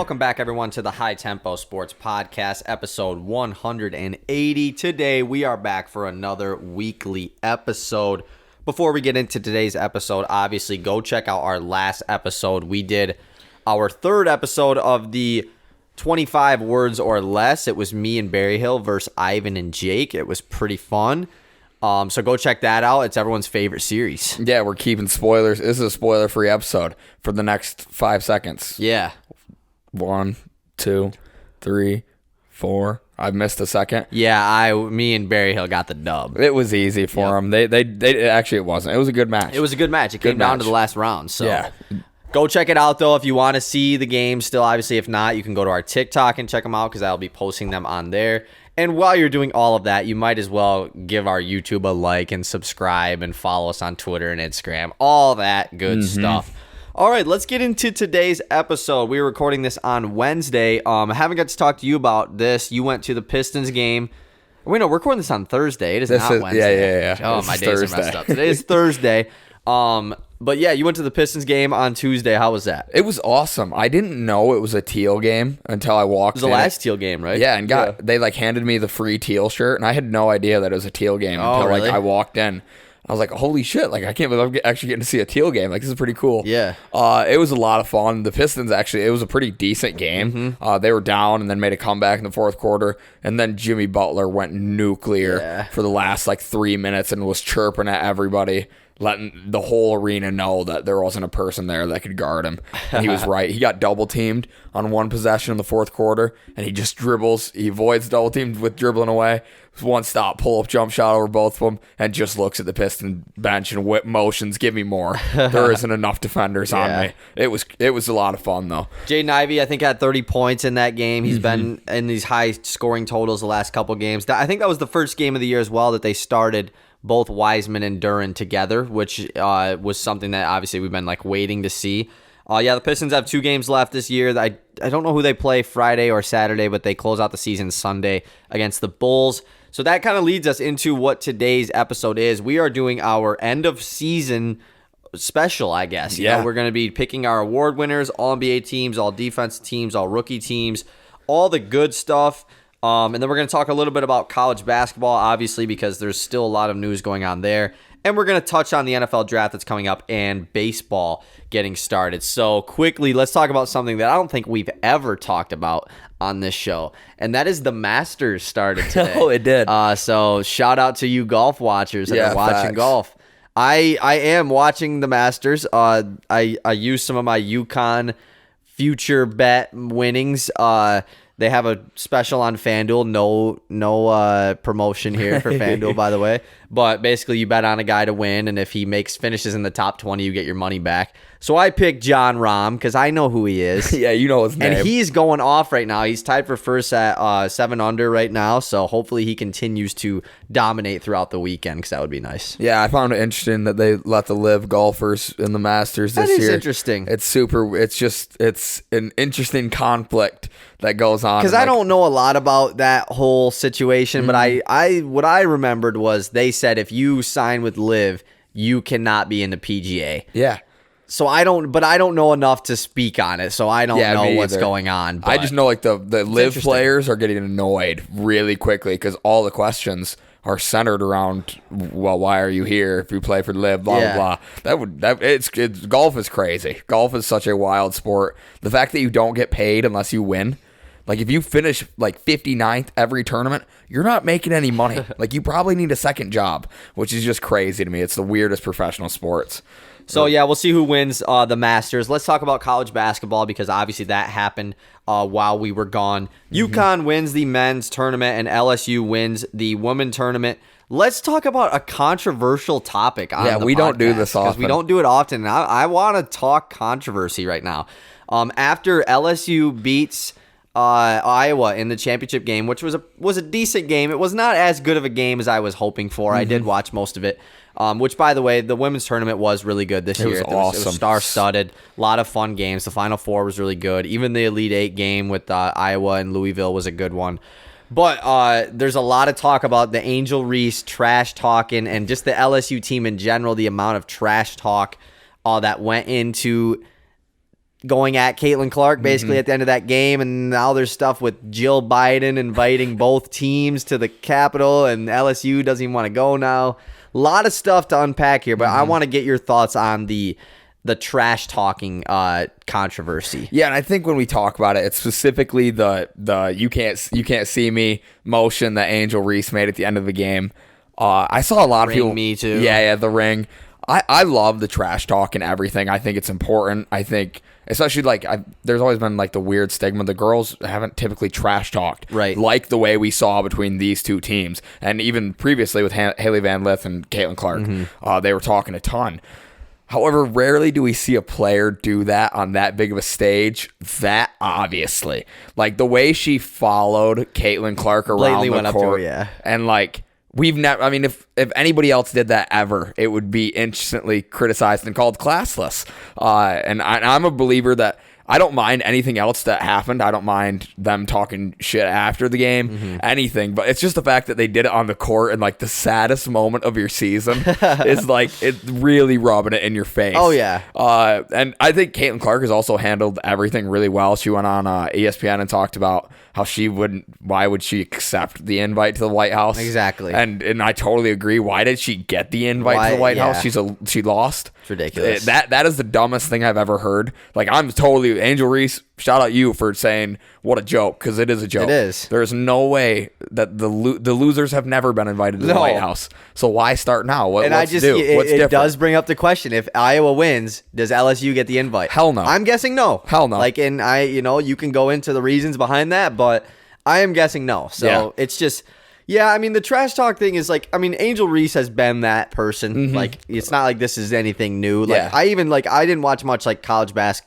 Welcome back, everyone, to the High Tempo Sports Podcast, episode 180. Today, we are back for another weekly episode. Before we get into today's episode, obviously, go check out our last episode. We did our third episode of the 25 words or less. It was me and Barry Hill versus Ivan and Jake. It was pretty fun. So go check that out. It's everyone's favorite series. Yeah, we're keeping spoilers. This is a spoiler-free episode for the next 5 seconds. Yeah. 1, 2, 3, 4. I missed a second. Yeah, me and Barry Hill got the dub. It was easy for them. They actually, it wasn't. It was a good match. It was a good match. It came down to the last round. So yeah. Go check it out, though, if you want to see the game still. Obviously, if not, you can go to our TikTok and check them out because I'll be posting them on there. And while you're doing all of that, you might as well give our YouTube a like and subscribe and follow us on Twitter and Instagram. All that good stuff. All right, let's get into today's episode. We're recording this on Wednesday. I haven't got to talk to you about this. You went to the Pistons game. Wait, no, we're recording this on Thursday. It is not Wednesday. Yeah. Oh, my days are messed up. Today is Thursday. But yeah, you went to the Pistons game on Tuesday. How was that? It was awesome. I didn't know it was a teal game until I walked in. It was the last teal game, right? Yeah, and they handed me the free teal shirt, and I had no idea that it was a teal game until really? I walked in. I was like, holy shit, I can't believe I'm actually getting to see a teal game. This is pretty cool. Yeah. It was a lot of fun. The Pistons, actually, it was a pretty decent game. They were down and then made a comeback in the fourth quarter, and then Jimmy Butler went nuclear for the last, 3 minutes and was chirping at everybody, letting the whole arena know that there wasn't a person there that could guard him. And he was right. He got double-teamed on one possession in the fourth quarter, and he just dribbles. He avoids double-teamed with dribbling away. One stop, pull-up jump shot over both of them, and just looks at the Piston bench and whip motions, give me more. There isn't enough defenders on me. It was a lot of fun, though. Jaden Ivey, I think, had 30 points in that game. He's been in these high-scoring totals the last couple games. I think that was the first game of the year as well that they started both Wiseman and Duren together, which was something that obviously we've been waiting to see. The Pistons have 2 games left this year. I don't know who they play Friday or Saturday, but they close out the season Sunday against the Bulls. So that kind of leads us into what today's episode is. We are doing our end of season special, I guess. We're going to be picking our award winners, all NBA teams, all defense teams, all rookie teams, all the good stuff. And then we're going to talk a little bit about college basketball, obviously, because there's still a lot of news going on there. And we're going to touch on the NFL draft that's coming up and baseball getting started. So quickly, let's talk about something that I don't think we've ever talked about on this show. And that is the Masters started today. Oh, it did. So shout out to you golf watchers that are watching golf. I am watching the Masters. I used some of my UConn future bet winnings. They have a special on FanDuel. No promotion here for FanDuel, by the way. But basically, you bet on a guy to win, and if he finishes in the top 20, you get your money back. So I picked John Rahm because I know who he is. Yeah, you know his name. And he's going off right now. He's tied for first at 7 under right now. So hopefully he continues to dominate throughout the weekend because that would be nice. Yeah, I found it interesting that they let the live golfers in the Masters this year. That is interesting. It's an interesting conflict that goes on. Because I don't know a lot about that whole situation, but what I remembered was they said if you sign with live, you cannot be in the PGA. Yeah. So I don't know enough to speak on it, so I don't know what's going on. I just know the live players are getting annoyed really quickly because all the questions are centered around, well, why are you here if you play for live, blah, blah, blah. Golf is crazy. Golf is such a wild sport. The fact that you don't get paid unless you win. If you finish 59th every tournament, you're not making any money. You probably need a second job, which is just crazy to me. It's the weirdest professional sports. So, yeah, we'll see who wins the Masters. Let's talk about college basketball because obviously that happened while we were gone. UConn wins the men's tournament and LSU wins the women's tournament. Let's talk about a controversial topic on the we podcast, don't do this often. Because we don't do it often. And I want to talk controversy right now. After LSU beats Iowa in the championship game, which was a decent game. It was not as good of a game as I was hoping for. I did watch most of it. Which, by the way, the women's tournament was really good this year. It was It was star-studded. A lot of fun games. The Final Four was really good. Even the Elite Eight game with Iowa and Louisville was a good one. But there's a lot of talk about the Angel Reese trash talking and just the LSU team in general, the amount of trash talk that went into going at Caitlin Clark basically at the end of that game, and now there's stuff with Jill Biden inviting both teams to the Capitol, and LSU doesn't even want to go now. A lot of stuff to unpack here, but I want to get your thoughts on the trash talking controversy. Yeah, and I think when we talk about it, it's specifically the you can't see me motion that Angel Reese made at the end of the game. I saw a lot of people. Me too. Yeah, the ring. I love the trash talk and everything. I think it's important. I think, especially there's always been like the weird stigma. The girls haven't typically trash talked, right? Like the way we saw between these two teams, and even previously with Haley Van Lith and Caitlin Clark, they were talking a ton. However, rarely do we see a player do that on that big of a stage. That obviously, like the way she followed Caitlin Clark around the court, and like. We've never. I mean, if anybody else did that ever, it would be instantly criticized and called classless. And I'm a believer that I don't mind anything else that happened. I don't mind them talking shit after the game, anything. But it's just the fact that they did it on the court and like the saddest moment of your season is like it's really rubbing it in your face. Oh yeah. And I think Caitlin Clark has also handled everything really well. She went on ESPN and talked about how why would she accept the invite to the White House? Exactly. And I totally agree. Why did she get the invite to the White House? She lost. It's ridiculous. That is the dumbest thing I've ever heard. Like I'm totally Angel Reese. Shout out you for saying what a joke, because it is a joke. It is. There is no way that the losers have never been invited to the White House. So why start now? What's different? It does bring up the question: if Iowa wins, does LSU get the invite? Hell no. I'm guessing no. Hell no. Like, and you can go into the reasons behind that, but I am guessing no. So it's just. Yeah, I mean, the trash talk thing is like, I mean, Angel Reese has been that person. Like, it's not like this is anything new. Like, I didn't watch much like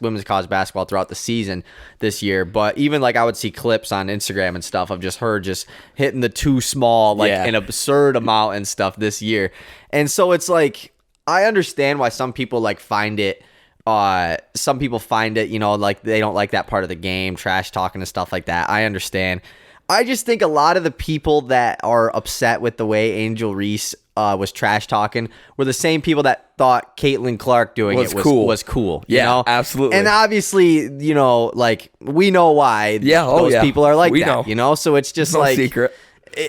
women's college basketball throughout the season this year, but even like I would see clips on Instagram and stuff of just her just hitting the too small, like an absurd amount and stuff this year. And so it's like, I understand why some people like find it. Some people find it, like they don't like that part of the game, trash talking and stuff like that. I understand. I just think a lot of the people that are upset with the way Angel Reese was trash talking were the same people that thought Caitlin Clark doing it was cool. Yeah, absolutely. And obviously, like we know why those people are like that. Know. So it's just no like secret.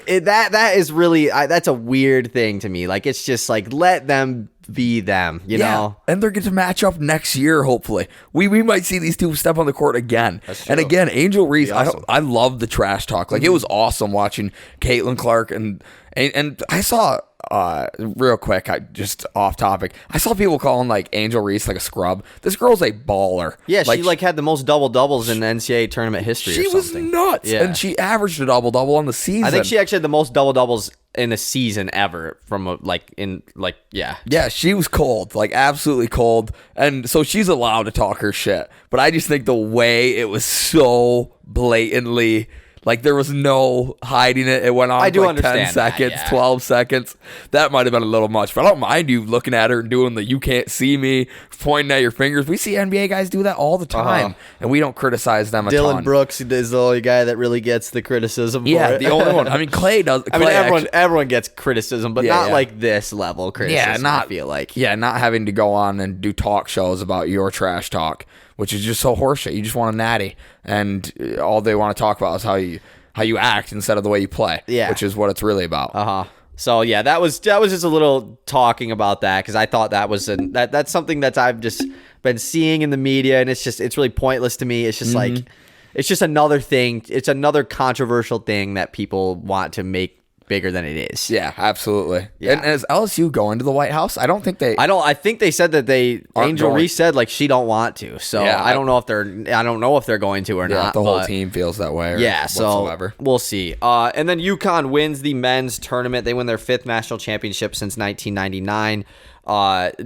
That is really that's a weird thing to me. Like it's just like let them be them, you know? And they're going to match up next year, hopefully. We might see these two step on the court again. And again, Angel Reese, awesome. I love the trash talk. Like, it was awesome watching Caitlin Clark. And I saw, real quick, just off topic, I saw people calling, like, Angel Reese, like, a scrub. This girl's a baller. Yeah, she, had the most double-doubles in the NCAA tournament history She was nuts. Yeah. And she averaged a double-double on the season. I think she actually had the most double-doubles in a season ever Yeah, she was cold, like absolutely cold. And so she's allowed to talk her shit. But I just think the way it was so blatantly, like there was no hiding it. It went on for like 10 seconds, 12 seconds. That might have been a little much. But I don't mind you looking at her and doing the you can't see me, pointing at your fingers. We see NBA guys do that all the time. And we don't criticize them a ton. Dylan Brooks is the only guy that really gets the criticism for it. The only one. I mean, Clay does. Everyone gets criticism, but not like this level criticism, I feel like. Yeah, not having to go on and do talk shows about your trash talk, which is just so horseshit. You just want a natty, and all they want to talk about is how you act instead of the way you play, which is what it's really about. So yeah, that was just a little talking about that, because I thought that was that's something that I've just been seeing in the media, and it's really pointless to me. It's just like it's just another thing. It's another controversial thing that people want to make bigger than it is. Yeah, absolutely. Yeah. And is LSU going to the White House? I think they said that Angel Reese said like she don't want to. So I don't know if they're going to or not. The whole team feels that way. So we'll see. And then UConn wins the men's tournament. They win their 5th national championship since 1999.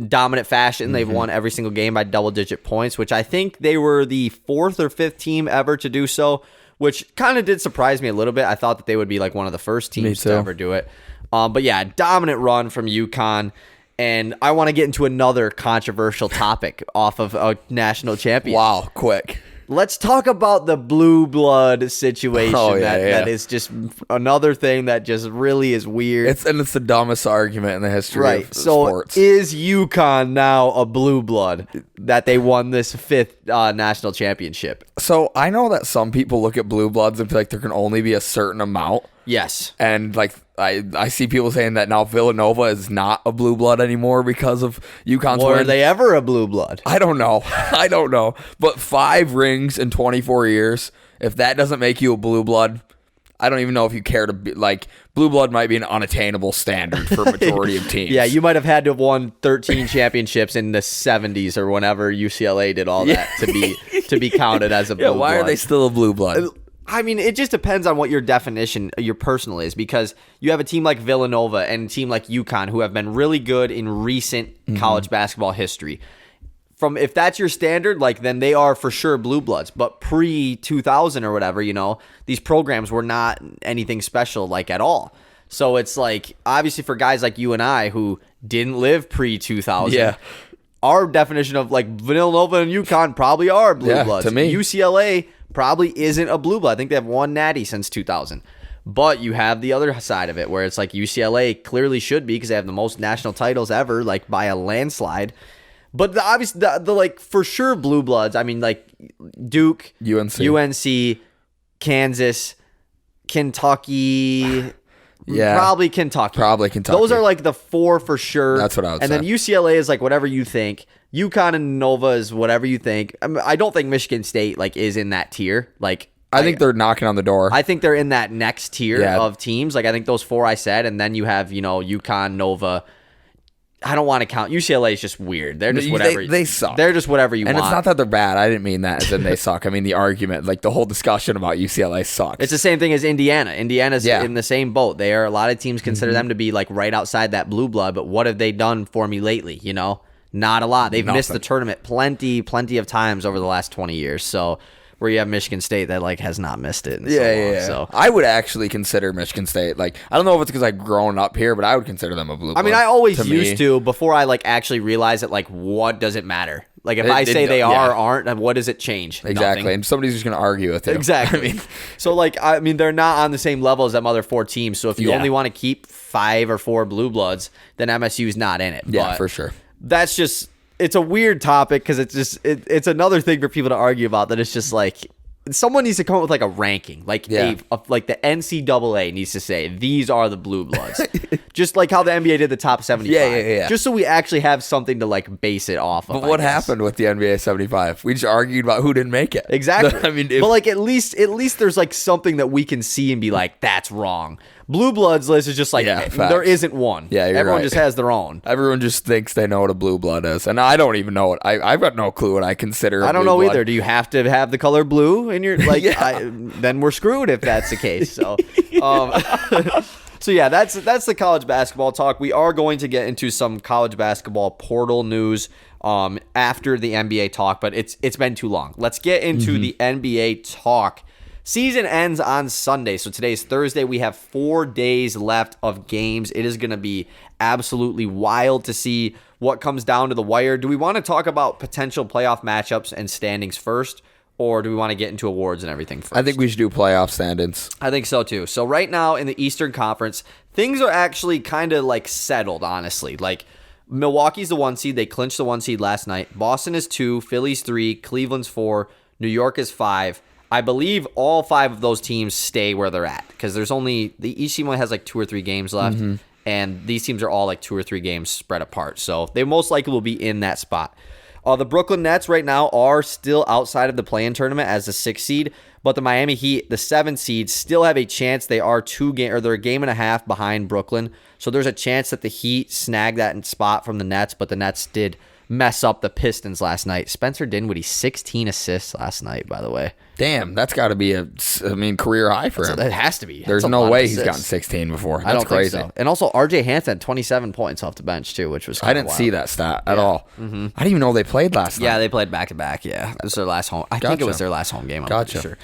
Dominant fashion. They've won every single game by double-digit points, which I think they were the 4th or 5th team ever to do so, which kind of did surprise me a little bit. I thought that they would be like one of the first teams to ever do it. But yeah, dominant run from UConn. And I want to get into another controversial topic off of a national championship. Wow, quick. Let's talk about the blue blood situation. That is just another thing that just really is weird. It's the dumbest argument in the history of sports. So is UConn now a blue blood that they won this 5th national championship? So I know that some people look at blue bloods and feel like there can only be a certain amount. Yes. And like I see people saying that now Villanova is not a blue blood anymore because of UConn's win. Were they ever a blue blood? I don't know. But 5 rings in 24 years, if that doesn't make you a blue blood, I don't even know if you care to be like blue blood might be an unattainable standard for a majority of teams. Yeah, you might have had to have won 13 championships in the 70s or whenever UCLA did all that to be counted as a blue blood. Why are they still a blue blood? I mean, it just depends on what your definition, your personal is, because you have a team like Villanova and a team like UConn who have been really good in recent college basketball history. If that's your standard, like then they are for sure blue bloods. But pre-2000 or whatever, these programs were not anything special like at all. So it's like obviously for guys like you and I who didn't live pre-2000, our definition of like Villanova and UConn probably are blue bloods. To me, UCLA probably isn't a blue blood. I think they have one natty since 2000. But you have the other side of it where it's like UCLA clearly should be because they have the most national titles ever, like by a landslide. But the like for sure blue bloods, I mean like Duke, UNC, Kansas, Kentucky, probably Kentucky. Those are like the 4 for sure. That's what I would say. And then UCLA is like whatever you think. UConn and Nova is whatever you think. I don't think Michigan State like is in that tier. Like I think they're knocking on the door. I think they're in that next tier of teams. Like I think those 4 I said, and then you have UConn, Nova. I don't want to count. UCLA is just weird. They're just whatever. They suck. They're just whatever you want. And it's not that they're bad. I didn't mean that as in they suck. I mean the argument, like the whole discussion about UCLA sucks. It's the same thing as Indiana. Indiana's in the same boat. A lot of teams consider them to be like right outside that blue blood, but what have they done for me lately? Not a lot. They've missed the tournament plenty of times over the last 20 years. So where you have Michigan State that like has not missed it in so long. So I would actually consider Michigan State like I don't know if it's because I've grown up here, but I would consider them a blue blood. I mean, I always used to before I like actually realized that like what does it matter? Like if I say they are or aren't, what does it change? Exactly. Nothing. And somebody's just going to argue with you. Exactly. So like they're not on the same level as them other 4 teams. So if you only want to keep 5 or 4 blue bloods, then MSU's not in it. Yeah, but for sure. That's just it's a weird topic because it's just it's another thing for people to argue about that it's just like someone needs to come up with like a ranking, like like the NCAA needs to say these are the blue bloods, just like how the NBA did the top 75. Yeah. Just so we actually have something to like base it off of. But what happened with the NBA 75? We just argued about who didn't make it. Exactly. I mean, but like at least there's like something that we can see and be like that's wrong. Blue bloods list is just like there isn't one. Yeah, everyone just has their own. Everyone just thinks they know what a blue blood is, and I don't even know what I've got no clue what I consider. I don't know blood. either. Do you have to have the color blue in your like? Then we're screwed if that's the case. So, so yeah, that's the college basketball talk. We are going to get into some college basketball portal news after the NBA talk, but it's been too long. Let's get into the NBA talk. Season ends on Sunday, so today's Thursday. We have 4 days left of games. It is going to be absolutely wild to see what comes down to the wire. Do we want to talk about potential playoff matchups and standings first, or do we want to get into awards and everything first? I think we should do playoff standings. I think so, too. So right now in the Eastern Conference, things are actually kind of like settled, honestly. Like Milwaukee's the 1 seed. They clinched the 1 seed last night. Boston is 2, Philly's 3, Cleveland's 4, New York is 5. I believe all 5 of those teams stay where they're at because each team only has like 2 or 3 games left, and these teams are all like 2 or 3 games spread apart. So they most likely will be in that spot. The Brooklyn Nets right now are still outside of the play-in tournament as the 6th seed, but the Miami Heat, the 7th seed, still have a chance. They are they're a game and a half behind Brooklyn, so there's a chance that the Heat snag that spot from the Nets, but the Nets did mess up the Pistons last night. Spencer Dinwiddie, 16 assists last night, by the way. Damn, that's got to be career high for him. It has to be. There's no way he's gotten 16 before. That's I don't crazy. think so. And also, RJ Hampton had 27 points off the bench, too, which was I didn't see that stat at all. I didn't even know they played last night. Yeah, they played back-to-back, yeah. It was their last home. I think it was their last home game. I'm pretty sure.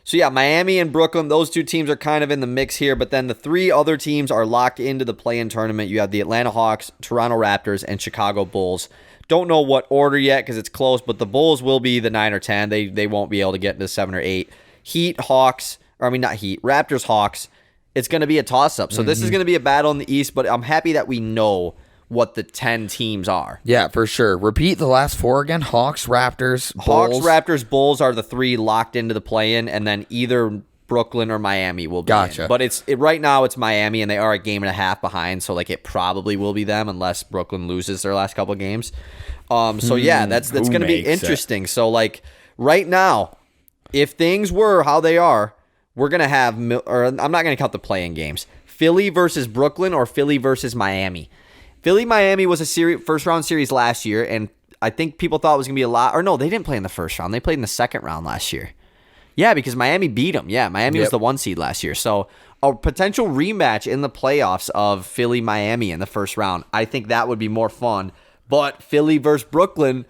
So yeah, Miami and Brooklyn, those two teams are kind of in the mix here, but then the three other teams are locked into the play-in tournament. You have the Atlanta Hawks, Toronto Raptors, and Chicago Bulls. Don't know what order yet because it's close, but the Bulls will be the 9 or 10. They won't be able to get into 7 or 8. Raptors, Hawks. It's going to be a toss-up. So this is going to be a battle in the East, but I'm happy that we know what the 10 teams are. Yeah, for sure. Repeat the last 4 again. Hawks, Raptors, Bulls. Hawks, Raptors, Bulls are the 3 locked into the play-in, and then either Brooklyn or Miami will be in. But right now it's Miami, and they are a game and a half behind, so like it probably will be them unless Brooklyn loses their last couple games. So yeah, that's going to be interesting. So like right now, if things were how they are, we're going to have, or I'm not going to count the play-in games, Philly versus Brooklyn or Philly versus Miami. Philly-Miami was a first-round series last year, and I think people thought it was going to be a lot. Or no, they didn't play in the first round. They played in the second round last year. Yeah, because Miami beat them. Yeah, Miami was the 1 seed last year. So a potential rematch in the playoffs of Philly-Miami in the first round. I think that would be more fun. But Philly versus Brooklyn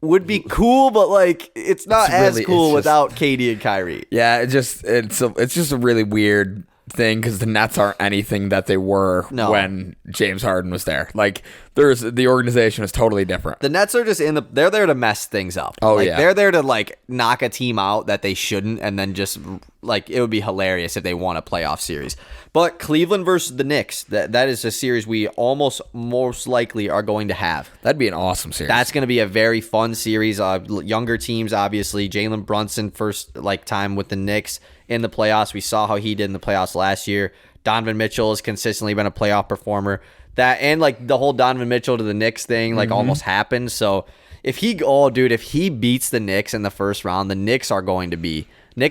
would be cool, but like it's not as cool without KD and Kyrie. Yeah, it's just a really weird thing because the Nets aren't anything that they were when James Harden was there. Like the organization is totally different. The Nets are just they're there to mess things up. They're there to like knock a team out that they shouldn't, and then just like it would be hilarious if they won a playoff series. But Cleveland versus the Knicks, that is a series we most likely are going to have. That'd be an awesome series. That's going to be a very fun series. Younger teams, obviously. Jalen Brunson first time with the Knicks in the playoffs. We saw how he did in the playoffs last year. Donovan Mitchell has consistently been a playoff performer. That and like the whole Donovan Mitchell to the Knicks thing almost happened. So if he beats the Knicks in the first round, the Knicks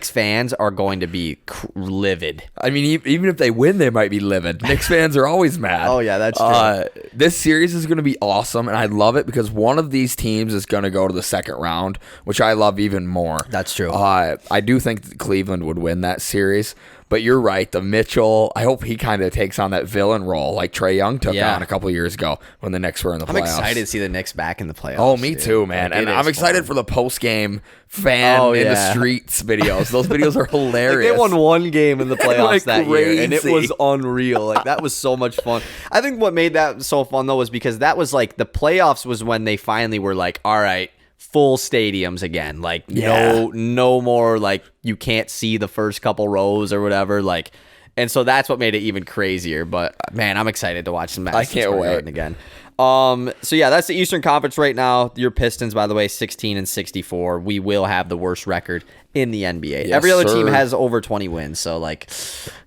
fans are going to be livid. I mean, even if they win, they might be livid. Knicks fans are always mad. Oh, yeah, that's true. This series is going to be awesome, and I love it because one of these teams is going to go to the second round, which I love even more. That's true. I do think Cleveland would win that series. But you're right, the Mitchell, I hope he kind of takes on that villain role like Trae Young took on a couple years ago when the Knicks were in the playoffs. I'm excited to see the Knicks back in the playoffs. Oh, me too, man. And I'm excited for the post-game fan in the streets videos. Those videos are hilarious. They won one game in the playoffs that year, and it was unreal. Like that was so much fun. I think what made that so fun, though, was because that was like the playoffs was when they finally were like, all right, full stadiums again, like no more like you can't see the first couple rows or whatever, like, and so that's what made it even crazier. But man, I'm excited to watch some matches. I can't wait again. So yeah, that's the Eastern Conference right now. Your Pistons, by the way, 16-64. We will have the worst record in the NBA. Yes, every other team has over 20 wins, so like,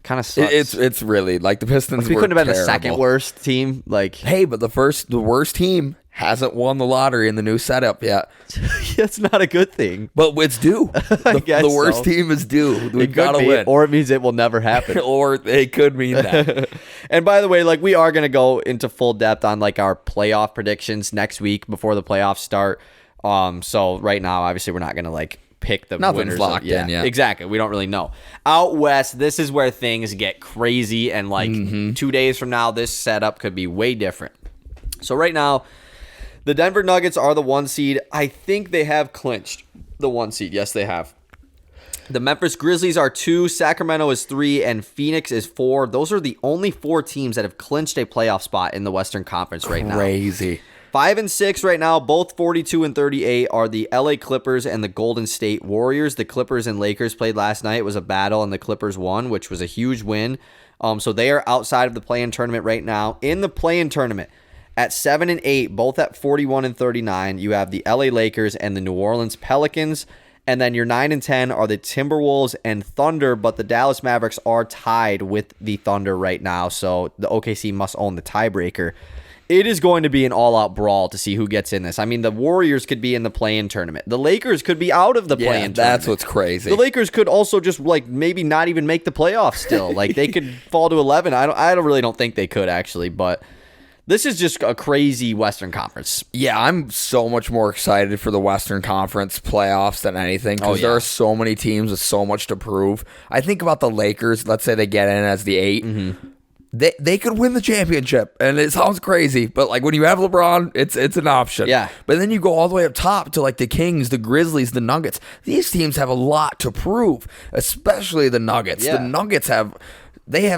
kind of sucks. It's really like the Pistons. We couldn't have been terrible. The second worst team. Like, hey, but the worst team hasn't won the lottery in the new setup yet. That's not a good thing. But it's due. The worst team is due. We've got to win. Or it means it will never happen. Or it could mean that. And by the way, like we are going to go into full depth on like our playoff predictions next week before the playoffs start. So right now, obviously, we're not going to like pick the Nothing's winners. Locked in yet. Exactly. We don't really know. Out west, this is where things get crazy. And like 2 days from now, this setup could be way different. So right now, the Denver Nuggets are the 1 seed. I think they have clinched the 1 seed. Yes, they have. The Memphis Grizzlies are 2, Sacramento is 3, and Phoenix is 4. Those are the only 4 teams that have clinched a playoff spot in the Western Conference right now. Crazy. 5 and 6 right now, both 42 and 38 are the LA Clippers and the Golden State Warriors. The Clippers and Lakers played last night. It was a battle, and the Clippers won, which was a huge win. So they are outside of the play-in tournament right now. In the play-in tournament, at 7 and 8, both at 41 and 39, you have the LA Lakers and the New Orleans Pelicans. And then your 9 and 10 are the Timberwolves and Thunder, but the Dallas Mavericks are tied with the Thunder right now, so the OKC must own the tiebreaker. It is going to be an all-out brawl to see who gets in this. I mean, the Warriors could be in the play-in tournament. The Lakers could be out of the play-in tournament. That's what's crazy. The Lakers could also just like maybe not even make the playoffs still. Like they could fall to 11. I really don't think they could actually, but this is just a crazy Western Conference. Yeah, I'm so much more excited for the Western Conference playoffs than anything because there are so many teams with so much to prove. I think about the Lakers. Let's say they get in as the 8. they could win the championship, and it sounds crazy, but like when you have LeBron, it's an option. Yeah. But then you go all the way up top to like the Kings, the Grizzlies, the Nuggets. These teams have a lot to prove, especially the Nuggets. Yeah. The Nuggets have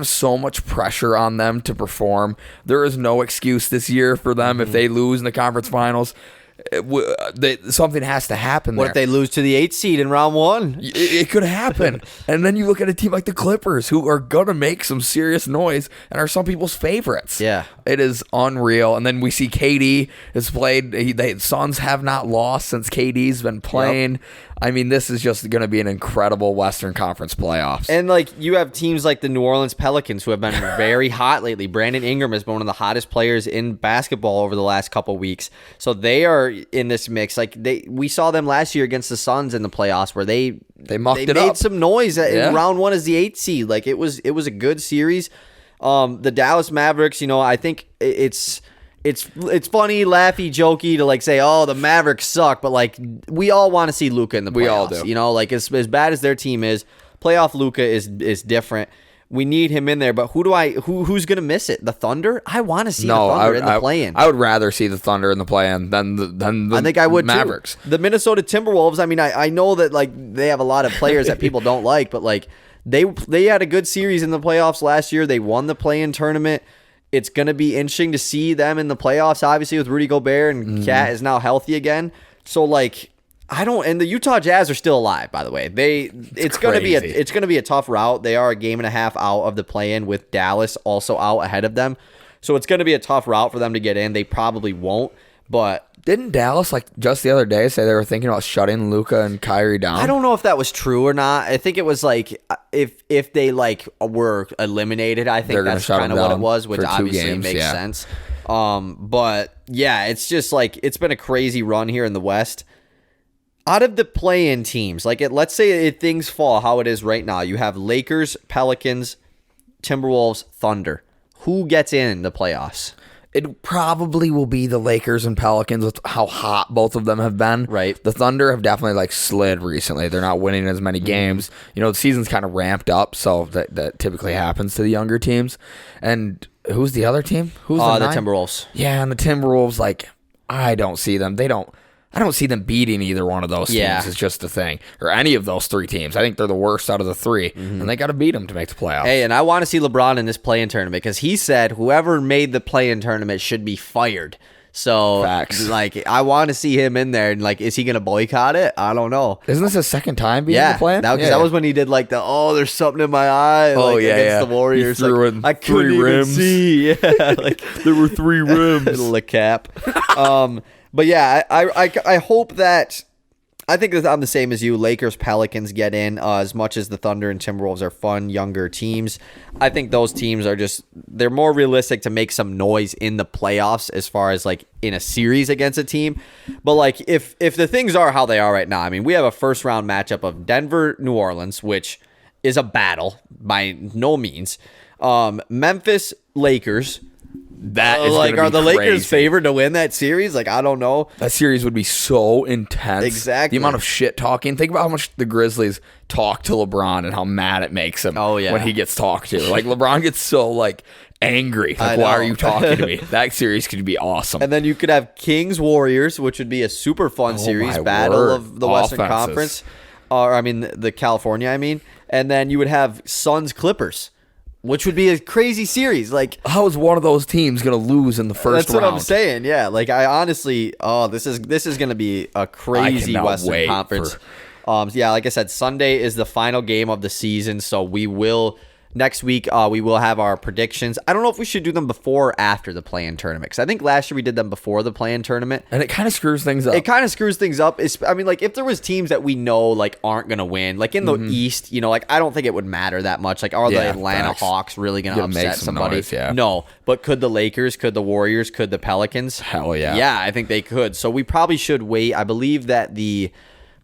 so much pressure on them to perform. There is no excuse this year for them if they lose in the conference finals. Something has to happen there. What if they lose to the 8th seed in round 1? It could happen. And then you look at a team like the Clippers, who are going to make some serious noise and are some people's favorites. Yeah. It is unreal. And then we see KD has played. The Suns have not lost since KD's been playing. Yep. I mean, this is just going to be an incredible Western Conference playoffs. And, like, you have teams like the New Orleans Pelicans who have been very hot lately. Brandon Ingram has been one of the hottest players in basketball over the last couple weeks. So they are in this mix. Like, we saw them last year against the Suns in the playoffs where they made some noise in round 1 as the 8th seed. Like, it was a good series. The Dallas Mavericks, I think it's funny, laughy, jokey to like say, oh, the Mavericks suck, but like we all want to see Luka in the playoffs. We all do. Like as bad as their team is, playoff Luka is different. We need him in there, but who's gonna miss it? The Thunder? I want to see the Thunder in the play-in. I would rather see the Thunder in the play-in than the I think I would Mavericks. Too. The Minnesota Timberwolves. I mean, I know that like they have a lot of players that people don't like, but like they had a good series in the playoffs last year. They won the play-in tournament. It's going to be interesting to see them in the playoffs, obviously, with Rudy Gobert and Cat is now healthy again. So, like, and the Utah Jazz are still alive, by the way. It's going to be a tough route. They are a game and a half out of the play-in with Dallas also out ahead of them. So it's going to be a tough route for them to get in. They probably won't, but didn't Dallas, like, just the other day say they were thinking about shutting Luka and Kyrie down? I don't know if that was true or not. I think it was, like, if they, like, were eliminated, I think that's kind of what it was, which obviously makes sense. But, yeah, it's just, like, it's been a crazy run here in the West. Out of the play-in teams, like, let's say things fall how it is right now. You have Lakers, Pelicans, Timberwolves, Thunder. Who gets in the playoffs? It probably will be the Lakers and Pelicans with how hot both of them have been. Right. The Thunder have definitely like slid recently. They're not winning as many games. The season's kind of ramped up, so that typically happens to the younger teams. And who's the other team? Who's the Timberwolves. Yeah, and the Timberwolves, like, I don't see them. I don't see them beating either one of those teams. It's just the thing. Or any of those 3 teams. I think they're the worst out of the 3, and they got to beat them to make the playoffs. Hey, and I want to see LeBron in this play-in tournament because he said whoever made the play-in tournament should be fired. So, facts. Like, I want to see him in there, and like, is he going to boycott it? I don't know. Isn't this his second time being in the play-in? That was when he did like there's something in my eye. Against the Warriors. He threw in I couldn't 3 rims. even see. Yeah, like there were 3 rims. Little cap. But yeah, I hope that I think that I'm the same as you. Lakers, Pelicans get in as much as the Thunder and Timberwolves are fun, younger teams. I think those teams are they're more realistic to make some noise in the playoffs as far as like in a series against a team. But like if the things are how they are right now, I mean, we have a first round matchup of Denver, New Orleans, which is a battle by no means. Memphis, Lakers. That is like, are the crazy. Lakers favored to win that series? Like, I don't know. That series would be so intense. Exactly. The amount of shit talking. Think about how much the Grizzlies talk to LeBron and how mad it makes him when he gets talked to. Like, LeBron gets so, like, angry. Like, why are you talking to me? That series could be awesome. And then you could have Kings Warriors, which would be a super fun series. Battle of the Western Conference. The California, And then you would have Suns Clippers, which would be a crazy series. Like, how is one of those teams going to lose in the first round? That's what I'm saying. Yeah. Like, I honestly, this is going to be a crazy Western Conference. Like I said, Sunday is the final game of the season, so we will next week we will have our predictions. I don't know if we should do them before or after the play-in tournament, because I think last year we did them before the play-in tournament, and it kind of screws things up. Like, if there was teams that we know like aren't gonna win, like in the East, like I don't think it would matter that much. Like, are the Atlanta Hawks really gonna upset somebody? Noise, No, but could the Lakers, could the Warriors, could the Pelicans? Hell yeah. Yeah, I think they could. So we probably should wait. I believe that the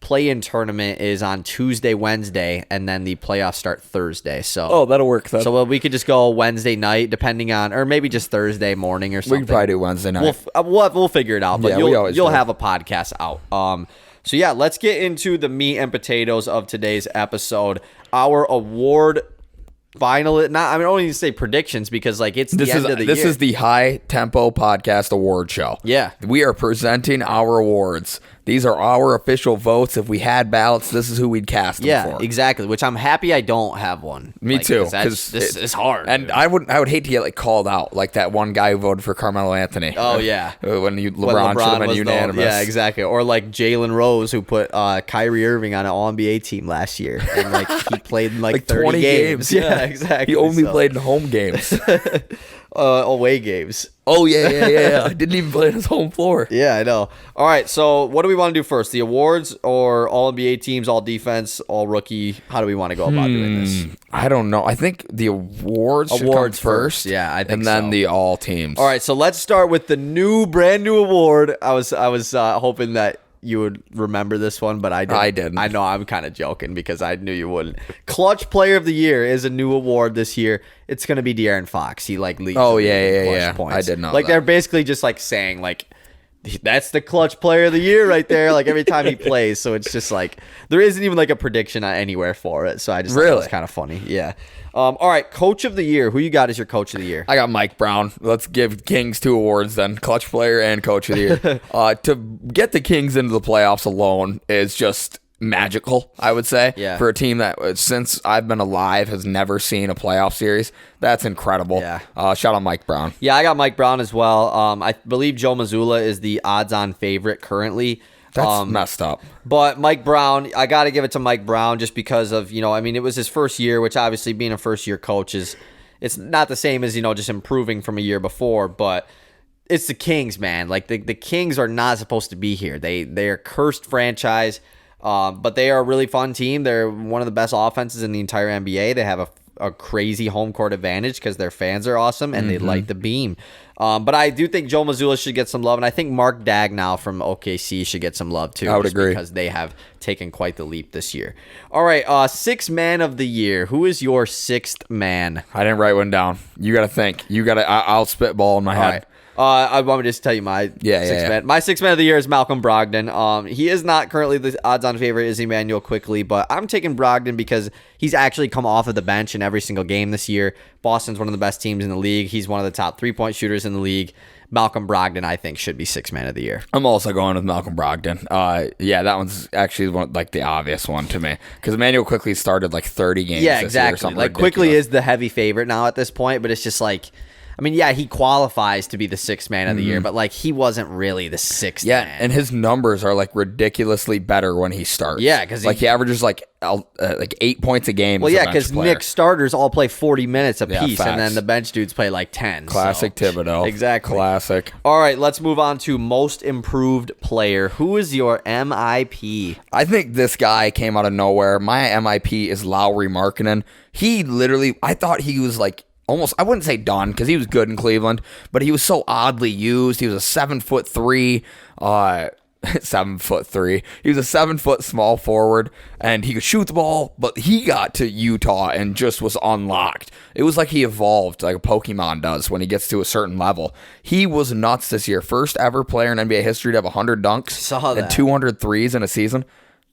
play-in tournament is on Tuesday, Wednesday, and then the playoffs start Thursday. So that'll work then. So we could just go Wednesday night, depending on, or maybe just Thursday morning or something. We can probably do Wednesday night. We'll figure it out, but you'll do. have a podcast out. So yeah, let's get into the meat and potatoes of today's episode. Our award final. I don't even say predictions because like it's the end of the year. This is the High Tempo Podcast Award Show. Yeah. We are presenting our awards. These are our official votes. If we had ballots, this is who we'd cast them for. Yeah, exactly. Which I'm happy I don't have one. Me too. Because this is hard. And dude. I would hate to get like called out like that one guy who voted for Carmelo Anthony. Oh yeah. When LeBron should have been unanimous. Yeah, exactly. Or like Jalen Rose who put Kyrie Irving on an All-NBA team last year, and like he played in like 30 20 games. Yeah, exactly. He only played in home games. Away games. Oh, yeah. I didn't even play on his home floor. Yeah, I know. All right, so what do we want to do first? The awards or all NBA teams, all defense, all rookie? How do we want to go about doing this? I don't know. I think the awards should come first. Yeah, I think and then so. the all teams. All right, so let's start with the brand new award. I was hoping that you would remember this one, but I didn't. I know I'm kind of joking because I knew you wouldn't. Clutch Player of the Year is a new award this year. It's going to be De'Aaron Fox. He like leads. Oh, clutch points. I did know like that. They're basically just like saying like that's the Clutch Player of the Year right there. Like every time he plays, so it's just like there isn't even like a prediction anywhere for it. So I just thought it was kind of funny. Yeah. All right, Coach of the Year. Who you got as your Coach of the Year? I got Mike Brown. Let's give Kings 2 awards then. Clutch Player and Coach of the Year. To get the Kings into the playoffs alone is just magical, I would say. Yeah. For a team that, since I've been alive, has never seen a playoff series. That's incredible. Yeah. Shout out Mike Brown. Yeah, I got Mike Brown as well. I believe Joe Mazzulla is the odds-on favorite currently. That's messed up. But Mike Brown, I got to give it to Mike Brown just because of, it was his first year, which obviously being a first-year coach it's not the same as, just improving from a year before, but it's the Kings, man. Like, the Kings are not supposed to be here. They are a cursed franchise, but they are a really fun team. They're one of the best offenses in the entire NBA. They have a crazy home court advantage because their fans are awesome, and they light the beam. But I do think Joe Mazzulla should get some love, and I think Mark Dagnall from OKC should get some love too. I would agree. Because they have taken quite the leap this year. All right, Sixth Man of the Year. Who is your sixth man? I didn't write one down. You got to think. I'll spitball in my head. Right. I want me to just tell you my sixth man. My sixth man of the year is Malcolm Brogdon. He is not currently the odds-on favorite is Emmanuel Quickly, but I'm taking Brogdon because he's actually come off of the bench in every single game this year. Boston's one of the best teams in the league. He's one of the top 3-point shooters in the league. Malcolm Brogdon, I think, should be sixth man of the year. I'm also going with Malcolm Brogdon. That one's actually the obvious one to me because Emmanuel Quickly started like 30 games. Yeah, this year, exactly. Like Quickly is the heavy favorite now at this point, but it's just like. He qualifies to be the sixth man of the year, but like he wasn't really the sixth man. And his numbers are like ridiculously better when he starts. Yeah, because he averages like 8 points a game. Well, yeah, because Knicks starters all play 40 minutes apiece, facts. and then the bench dudes play like 10. Classic Thibodeau. Exactly. Classic. All right, let's move on to most improved player. Who is your MIP? I think this guy came out of nowhere. My MIP is Lauri Markkanen. He literally, I thought he was like, almost, I wouldn't say done because he was good in Cleveland, but he was so oddly used. He was a 7'3", 7'3". He was a 7-foot small forward, and he could shoot the ball. But he got to Utah and just was unlocked. It was like he evolved, like a Pokemon does when he gets to a certain level. He was nuts this year. First ever player in NBA history to have 100 dunks and 200 threes in a season.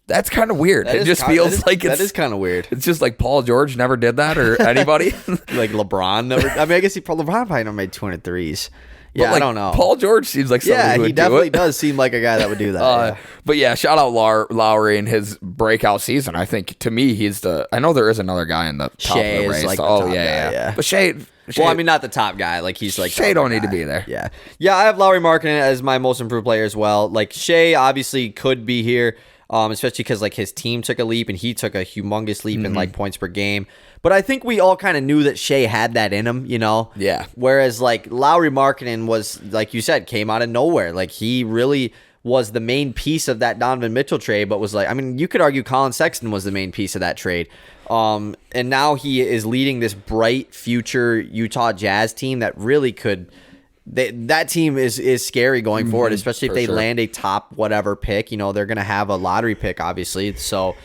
That's kind of weird. It just feels like that is kind of weird. It's just like Paul George never did that, or anybody. Like LeBron never. I guess LeBron probably never made 200 threes. Yeah, like, I don't know. Paul George seems like somebody who would he definitely does seem like a guy that would do that. But yeah, shout out Lowry and his breakout season. I think to me he's the. I know there is another guy in the top Shea of the race. is like the top guy, yeah. But Shea. Well, I mean, not the top guy. Like he's like Shea don't need to be there. Yeah. I have Lauri Markkanen as my most improved player as well. Like Shea obviously could be here. Especially because like his team took a leap and he took a humongous leap in like points per game. But I think we all kind of knew that Shea had that in him, Yeah. Whereas like Lauri Markkanen was, like you said, came out of nowhere. Like he really was the main piece of that Donovan Mitchell trade, but was like, I mean, you could argue Colin Sexton was the main piece of that trade. And now he is leading this bright future Utah Jazz team that really could. That team is scary going forward, especially if they land a top whatever pick. They're going to have a lottery pick, obviously. So,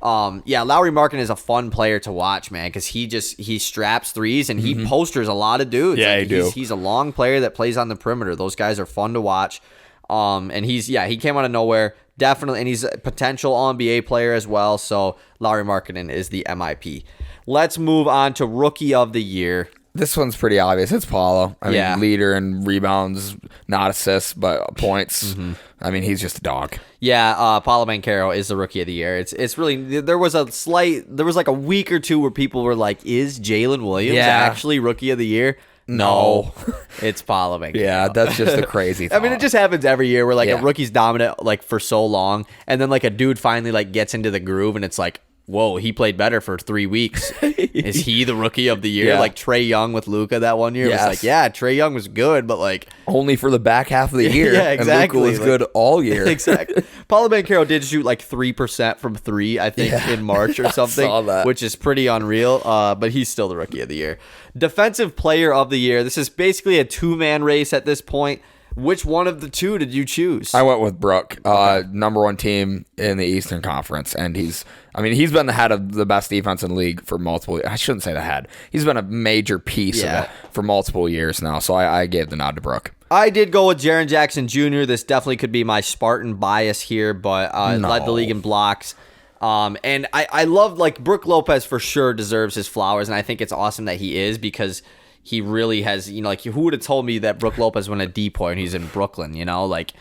Lauri Markkanen is a fun player to watch, man, because he straps threes and he posters a lot of dudes. Yeah, he's a long player that plays on the perimeter. Those guys are fun to watch. And he came out of nowhere. Definitely, and he's a potential All-NBA player as well. So Lauri Markkanen is the MIP. Let's move on to Rookie of the Year. This one's pretty obvious. It's Paulo. I mean, leader in rebounds, not assists, but points. I mean, he's just a dog. Yeah, Paulo Banchero is the Rookie of the Year. It's really, there was like a week or two where people were like, is Jalen Williams actually Rookie of the Year? No, it's Paulo Banchero. Yeah, that's just a crazy thought. I mean, it just happens every year where like a rookie's dominant like for so long, and then like a dude finally like gets into the groove, and it's like, whoa, he played better for 3 weeks. Is he the Rookie of the Year? Yeah. Like Trae Young with Luka that one year. It was like, yeah, Trae Young was good, but like only for the back half of the year. Yeah, exactly. And Luka was good all year. Exactly. Paulo Banchero did shoot like 3% from 3, I think, in March or something, saw that. which is pretty unreal. But he's still the Rookie of the Year. Defensive Player of the Year. This is basically a 2-man race at this point. Which one of the two did you choose? I went with Brook, number 1 team in the Eastern Conference, and he's been the head of the best defense in the league for multiple. I shouldn't say the head. He's been a major piece of it for multiple years now. So I gave the nod to Brook. I did go with Jaren Jackson Jr. This definitely could be my Spartan bias here, but led the league in blocks. And I love, like, Brook Lopez for sure deserves his flowers, and I think it's awesome that he is, because he really has, like, who would have told me that Brook Lopez went a depoy and he's in Brooklyn, like,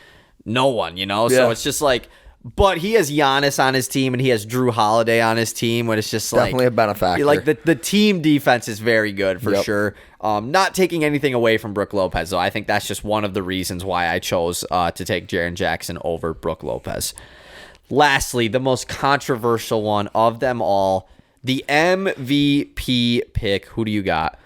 no one, So it's just like, but he has Giannis on his team and he has Drew Holiday on his team, and it's just like definitely a benefactor. Like the team defense is very good for sure. Not taking anything away from Brook Lopez, though. I think that's just one of the reasons why I chose to take Jaren Jackson over Brook Lopez. Lastly, the most controversial one of them all, the MVP pick. Who do you got?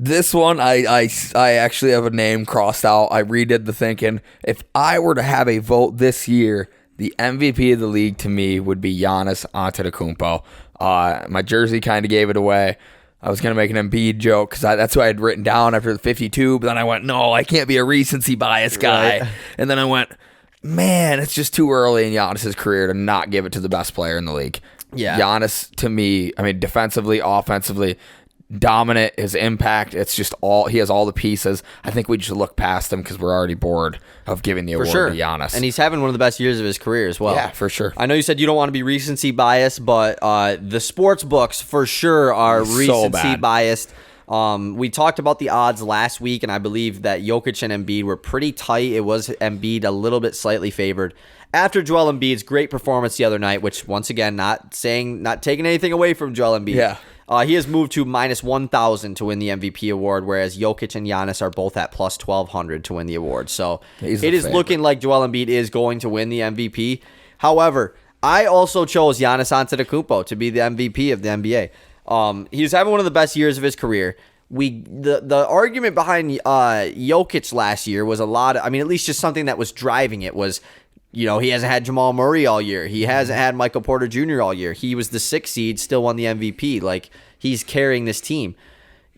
This one, I actually have a name crossed out. I redid the thinking. If I were to have a vote this year, the MVP of the league to me would be Giannis Antetokounmpo. My jersey kind of gave it away. I was going to make an Embiid joke because that's what I had written down after the 52, but then I went, no, I can't be a recency bias guy. Right. And then I went, man, it's just too early in Giannis's career to not give it to the best player in the league. Yeah. Giannis, to me, I mean, defensively, offensively, dominant, his impact, it's just he has all the pieces. I think we just look past him because we're already bored of giving the award to Giannis. And he's having one of the best years of his career as well. Yeah, for sure. I know you said you don't want to be recency biased, but the sports books for sure are recency biased. We talked about the odds last week, and I believe that Jokic and Embiid were pretty tight. It was Embiid a little bit slightly favored. After Joel Embiid's great performance the other night, which once again, not taking anything away from Joel Embiid. Yeah. He has moved to minus 1,000 to win the MVP award, whereas Jokic and Giannis are both at plus 1,200 to win the award. So it is looking like Joel Embiid is going to win the MVP. However, I also chose Giannis Antetokounmpo to be the MVP of the NBA. He was having one of the best years of his career. The argument behind Jokic last year was at least just something that was driving it was, he hasn't had Jamal Murray all year. He hasn't had Michael Porter Jr. all year. He was the 6th seed, still won the MVP. Like, he's carrying this team.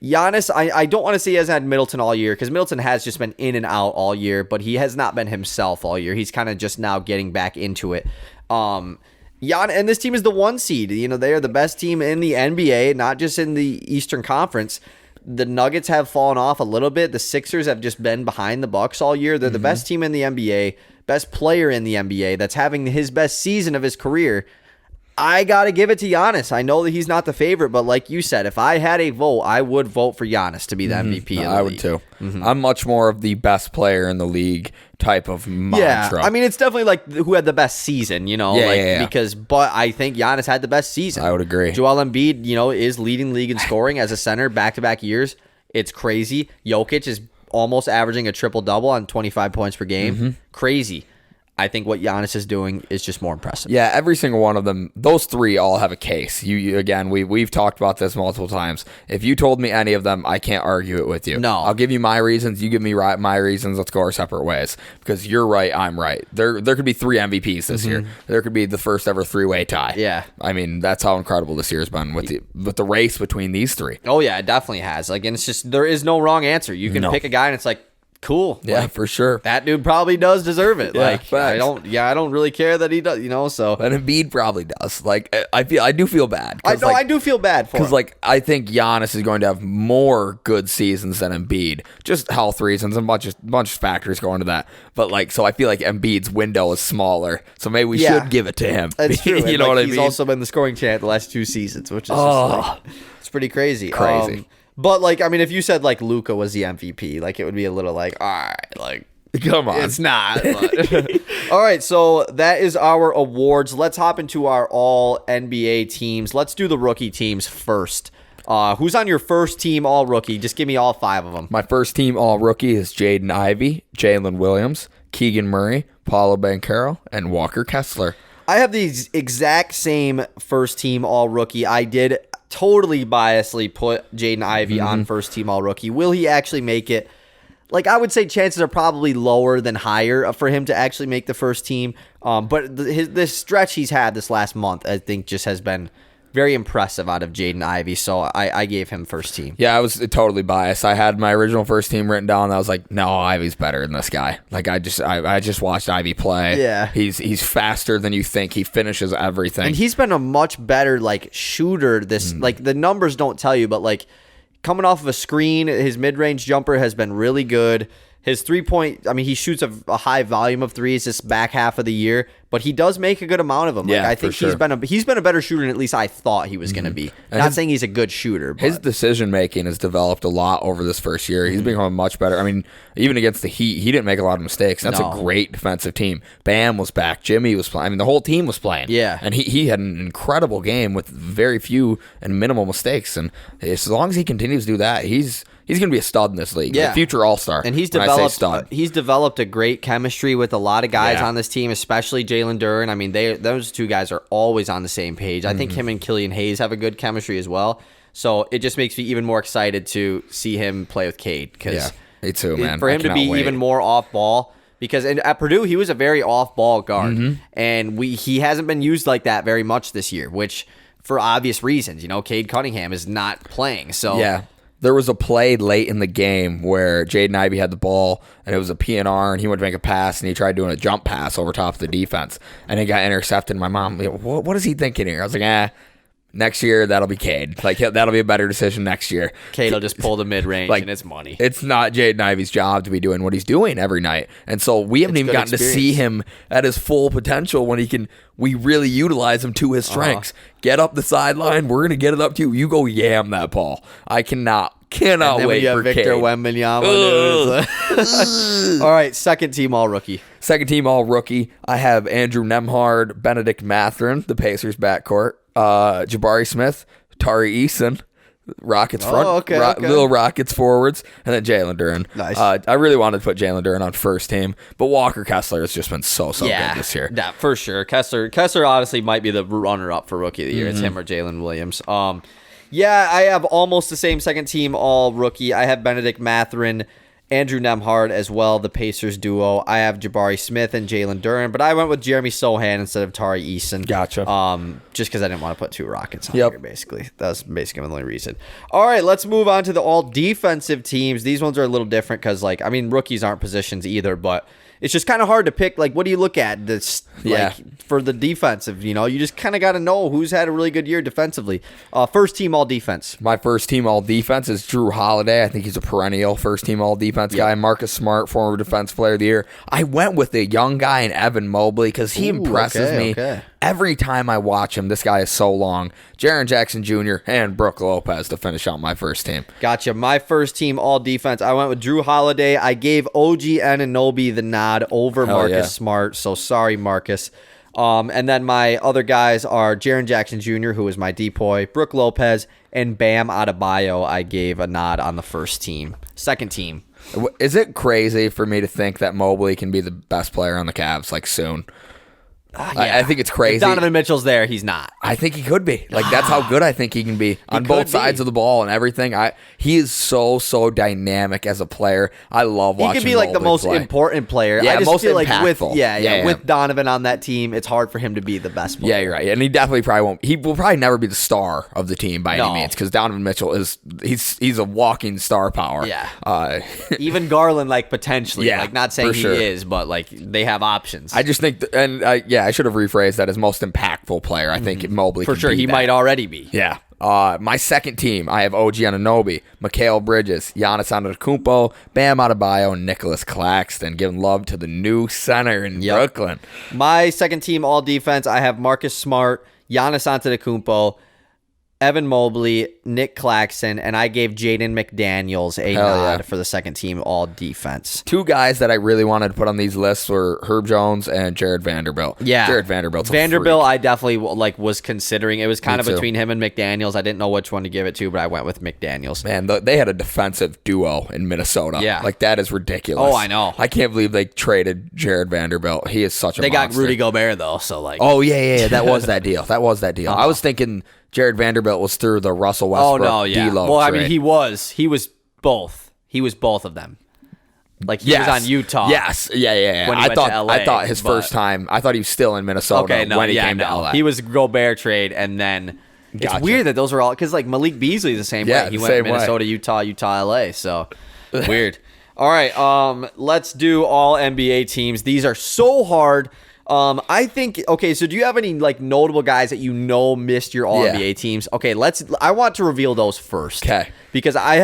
Giannis, I don't want to say he hasn't had Middleton all year, because Middleton has just been in and out all year, but he has not been himself all year. He's kind of just now getting back into it. And this team is the 1 seed. They are the best team in the NBA, not just in the Eastern Conference. The Nuggets have fallen off a little bit. The Sixers have just been behind the Bucks all year. They're the best team in the NBA, best player in the NBA that's having his best season of his career. I got to give it to Giannis. I know that he's not the favorite, but like you said, if I had a vote, I would vote for Giannis to be the MVP of the I would league. too. I'm much more of the best player in the league type of mantra. Yeah, I mean, it's definitely like who had the best season, but I think Giannis had the best season. I would agree. Joel Embiid, is leading league in scoring as a center back-to-back years. It's crazy. Jokic is almost averaging a triple-double on 25 points per game. Crazy. I think what Giannis is doing is just more impressive. Yeah, every single one of them, those 3 all have a case. You again, we've talked about this multiple times. If you told me any of them, I can't argue it with you. No. I'll give you my reasons, you give me my reasons, let's go our separate ways. Because you're right, I'm right. There could be 3 MVPs this year. There could be the first ever 3-way tie. Yeah. I mean, that's how incredible this year's been with the race between these 3. Oh yeah, it definitely has. Like, and it's just, there is no wrong answer. You can pick a guy and it's like, cool. Yeah, Like, for sure. that dude probably does deserve it. Yeah, Like, I facts. don't really care that he does, so. And Embiid probably does. Like, I do feel bad. I do feel bad for him. Because, like, I think Giannis is going to have more good seasons than Embiid. Just health reasons and bunch of factors go into that. But, like, so I feel like Embiid's window is smaller. So maybe we should give it to him. That's true. You know what I mean? He's also been the scoring champ the last 2 seasons, which is it's pretty crazy. Crazy. But, like, I mean, if you said, like, Luka was the MVP, like, it would be a little like, all right, like, come on. it's not. But. All right, so that is our awards. Let's hop into our all NBA teams. Let's do the rookie teams first. Who's on your first team all rookie? Just give me all 5 of them. My first team all rookie is Jaden Ivey, Jalen Williams, Keegan Murray, Paulo Banchero, and Walker Kessler. I have the exact same first team all rookie. I did totally biasly put Jaden Ivey on first team all rookie. Will he actually make it? Like, I would say chances are probably lower than higher for him to actually make the first team. But this stretch he's had this last month, I think, just has been very impressive out of Jaden Ivey. So I gave him first team. Yeah, I was totally biased. I had my original first team written down. And I was like, no, Ivy's better than this guy. Like, I just watched Ivy play. Yeah. He's faster than you think. He finishes everything. And he's been a much better, like, shooter. Like, the numbers don't tell you, but, like, coming off of a screen, his mid-range jumper has been really good. His three-point, I mean, he shoots a high volume of threes this back half of the year, but he does make a good amount of them. Yeah, like, I think for sure. he's been a better shooter than at least I thought he was going to be. Not saying he's a good shooter, but his decision-making has developed a lot over this first year. He's become much better. I mean, even against the Heat, he didn't make a lot of mistakes. That's a great defensive team. Bam was back. Jimmy was playing. I mean, the whole team was playing. Yeah. And he had an incredible game with very few and minimal mistakes. And as long as he continues to do that, he's going to be a stud in this league. Yeah. A future all-star. And he's when I say stud. developed a great chemistry with a lot of guys on this team, especially Jalen Duren. I mean, those two guys are always on the same page. I think him and Killian Hayes have a good chemistry as well. So it just makes me even more excited to see him play with Cade. Yeah, me too, man. For him to be even more off ball. Because at Purdue, he was a very off-ball guard. And he hasn't been used like that very much this year, which for obvious reasons. Cade Cunningham is not playing. So yeah. There was a play late in the game where Jaden Ivey had the ball, and it was a PNR, and he went to make a pass, and he tried doing a jump pass over top of the defense, and it got intercepted. My mom, what is he thinking here? I was like, next year, that'll be Cade. Like, that'll be a better decision next year. Cade will just pull the mid-range, and it's money. It's not Jaden Ivey's job to be doing what he's doing every night. And so we haven't even gotten to see him at his full potential when we really utilize him to his strengths. Get up the sideline. We're going to get it up to you. You go yam that ball. I cannot and then wait when for Victor Cade. Wembanyama. All right, second team all rookie. Second team all rookie. I have Andrew Nemhard, Benedict Mathurin, the Pacers backcourt, Jabari Smith, Tari Eason, Rockets front, little Rockets forwards, and then Jalen Duren. Nice. I really wanted to put Jalen Duren on first team, but Walker Kessler has just been so good this year. Yeah, for sure. Kessler honestly might be the runner-up for rookie of the year. It's him or Jalen Williams. Yeah, I have almost the same second team all rookie. I have Benedict Mathurin, Andrew Nemhard as well, the Pacers duo. I have Jabari Smith and Jalen Duren, but I went with Jeremy Sohan instead of Tari Eason. Gotcha. Just because I didn't want to put 2 Rockets on here, basically. That's basically the only reason. All right, let's move on to the all defensive teams. These ones are a little different because, rookies aren't positions either, but it's just kind of hard to pick. Like, what do you look at for the defensive? You just kind of got to know who's had a really good year defensively. First team all defense. My first team all defense is Drew Holiday. I think he's a perennial first team all defense guy. Marcus Smart, former defense player of the year. I went with a young guy in Evan Mobley because he impresses me. Okay. Every time I watch him, this guy is so long. Jaren Jackson Jr. and Brook Lopez to finish out my first team. Gotcha. My first team all defense. I went with Drew Holiday. I gave OG Anunoby the nod over Marcus Smart. So sorry, Marcus. And then my other guys are Jaren Jackson Jr., who is my depoy, Brook Lopez, and Bam Adebayo. I gave a nod on the first team. Second team. Is it crazy for me to think that Mobley can be the best player on the Cavs soon? I think it's crazy. If Donovan Mitchell's there, he's not. I think he could be. Like, that's how good I think he can be on both sides of the ball and everything. He is so dynamic as a player. I love watching him. He could be like the most important player. Yeah, I just most feel like impactful. with Donovan on that team, it's hard for him to be the best player. Yeah, you're right. And he definitely probably won't. He will probably never be the star of the team by any means, because Donovan Mitchell he's a walking star power. Yeah. Even Garland, like, potentially. Yeah, like, not saying he sure. is, but like they have options. I just think, I should have rephrased that as most impactful player. I think Mobley for sure. He might already be. Yeah. My second team, I have OG Anunoby, Mikal Bridges, Giannis Antetokounmpo, Bam Adebayo, and Nicholas Claxton, giving love to the new center in Brooklyn. My second team, all defense, I have Marcus Smart, Giannis Antetokounmpo, Evan Mobley, Nick Claxton, and I gave Jaden McDaniels a nod for the second team all defense. Two guys that I really wanted to put on these lists were Herb Jones and Jared Vanderbilt. Yeah. Jared Vanderbilt's a Vanderbilt, freak. I definitely was considering. It was kind of between him and McDaniels. I didn't know which one to give it to, but I went with McDaniels. Man, they had a defensive duo in Minnesota. Yeah. Like, that is ridiculous. Oh, I know. I can't believe they traded Jared Vanderbilt. He is such a monster. They got Rudy Gobert, though, so like... Oh, yeah. That was that deal. I was thinking Jared Vanderbilt was through the Russell Westbrook D'Lo Well, I trade. mean, he was both. He was both of them. Like, he was on Utah. Yes. Yeah. When he went to LA, I thought his first time, I thought he was still in Minnesota when he came to LA. He was Gobert trade, and then it's weird that those are all, because like Malik Beasley's the same way. He went Minnesota, Utah, LA. So weird. All right, let's do all NBA teams. These are so hard. I think, okay, so do you have any like notable guys that missed your all NBA teams? Okay, I want to reveal those first. Okay. Because I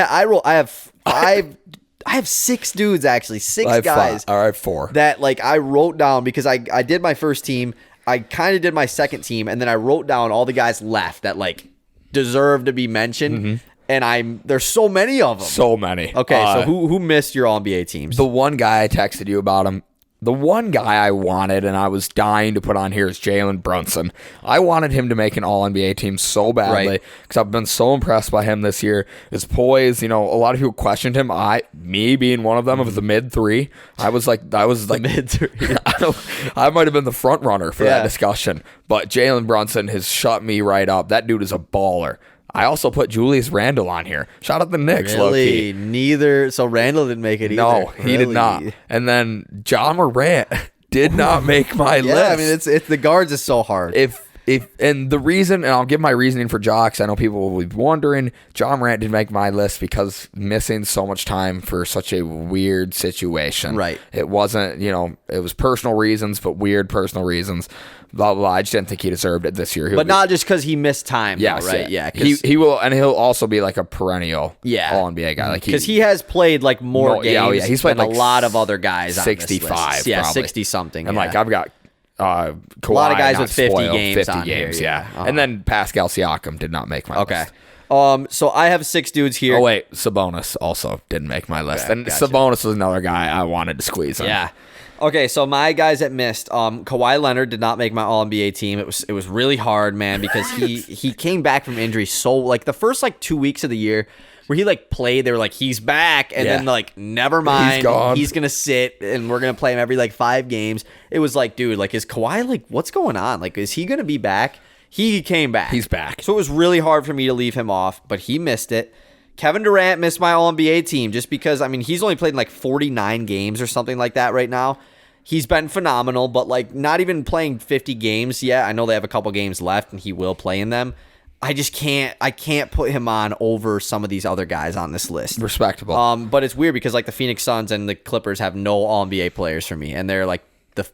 have 6 dudes, actually, 6 guys. All right, 4. That like I wrote down, because I did my first team, I kind of did my second team, and then I wrote down all the guys left that like deserve to be mentioned. And there's so many of them. So many. Okay, so who missed your all NBA teams? The one guy I texted you about him. The one guy I wanted and I was dying to put on here is Jalen Brunson. I wanted him to make an All-NBA team so badly because I've been so impressed by him this year. His poise, a lot of people questioned him. Me being one of them, of the mid-3. I was like mid-3. I might have been the front runner for that discussion. But Jalen Brunson has shut me right up. That dude is a baller. I also put Julius Randle on here. Shout out the Knicks, Really? low-key. Neither. So Randle didn't make it either. No, he did not. And then John Morant did not make my list. Yeah, I mean, it's the guards is so hard. And the reason, and I'll give my reasoning for Ja, because I know people will be wondering, John Morant didn't make my list because missing so much time for such a weird situation. Right. It wasn't, it was personal reasons, but weird personal reasons. Blah, blah, blah. I just didn't think he deserved it this year. But not just because he missed time, yeah, though, right? Yeah. He will, and he'll also be like a perennial All-NBA guy. Because he has played like more games he's played than like a lot of other guys 65, on this list. Yeah, probably. 60-something. And like I've got Kawhi, a lot of guys not with 50 spoiled, games 50 on games, here, yeah. And then Pascal Siakam did not make my list. So I have 6 dudes here. Oh, wait. Sabonis also didn't make my list. And gotcha. Sabonis was another guy I wanted to squeeze in. Yeah. Okay, so my guys that missed, Kawhi Leonard did not make my All-NBA team. It was really hard, man, because he came back from injury so, like, the first, 2 weeks of the year where he, played, they were like, he's back, and then, never mind, he's going to sit, and we're going to play him every, 5 games. It was like, dude, is Kawhi, what's going on? Is he going to be back? He came back. He's back. So it was really hard for me to leave him off, but he missed it. Kevin Durant missed my All-NBA team just because, he's only played 49 games or something like that right now. He's been phenomenal, but not even playing 50 games yet. I know they have a couple games left and he will play in them. I can't put him on over some of these other guys on this list. Respectable. But it's weird because the Phoenix Suns and the Clippers have no All-NBA players for me, and they're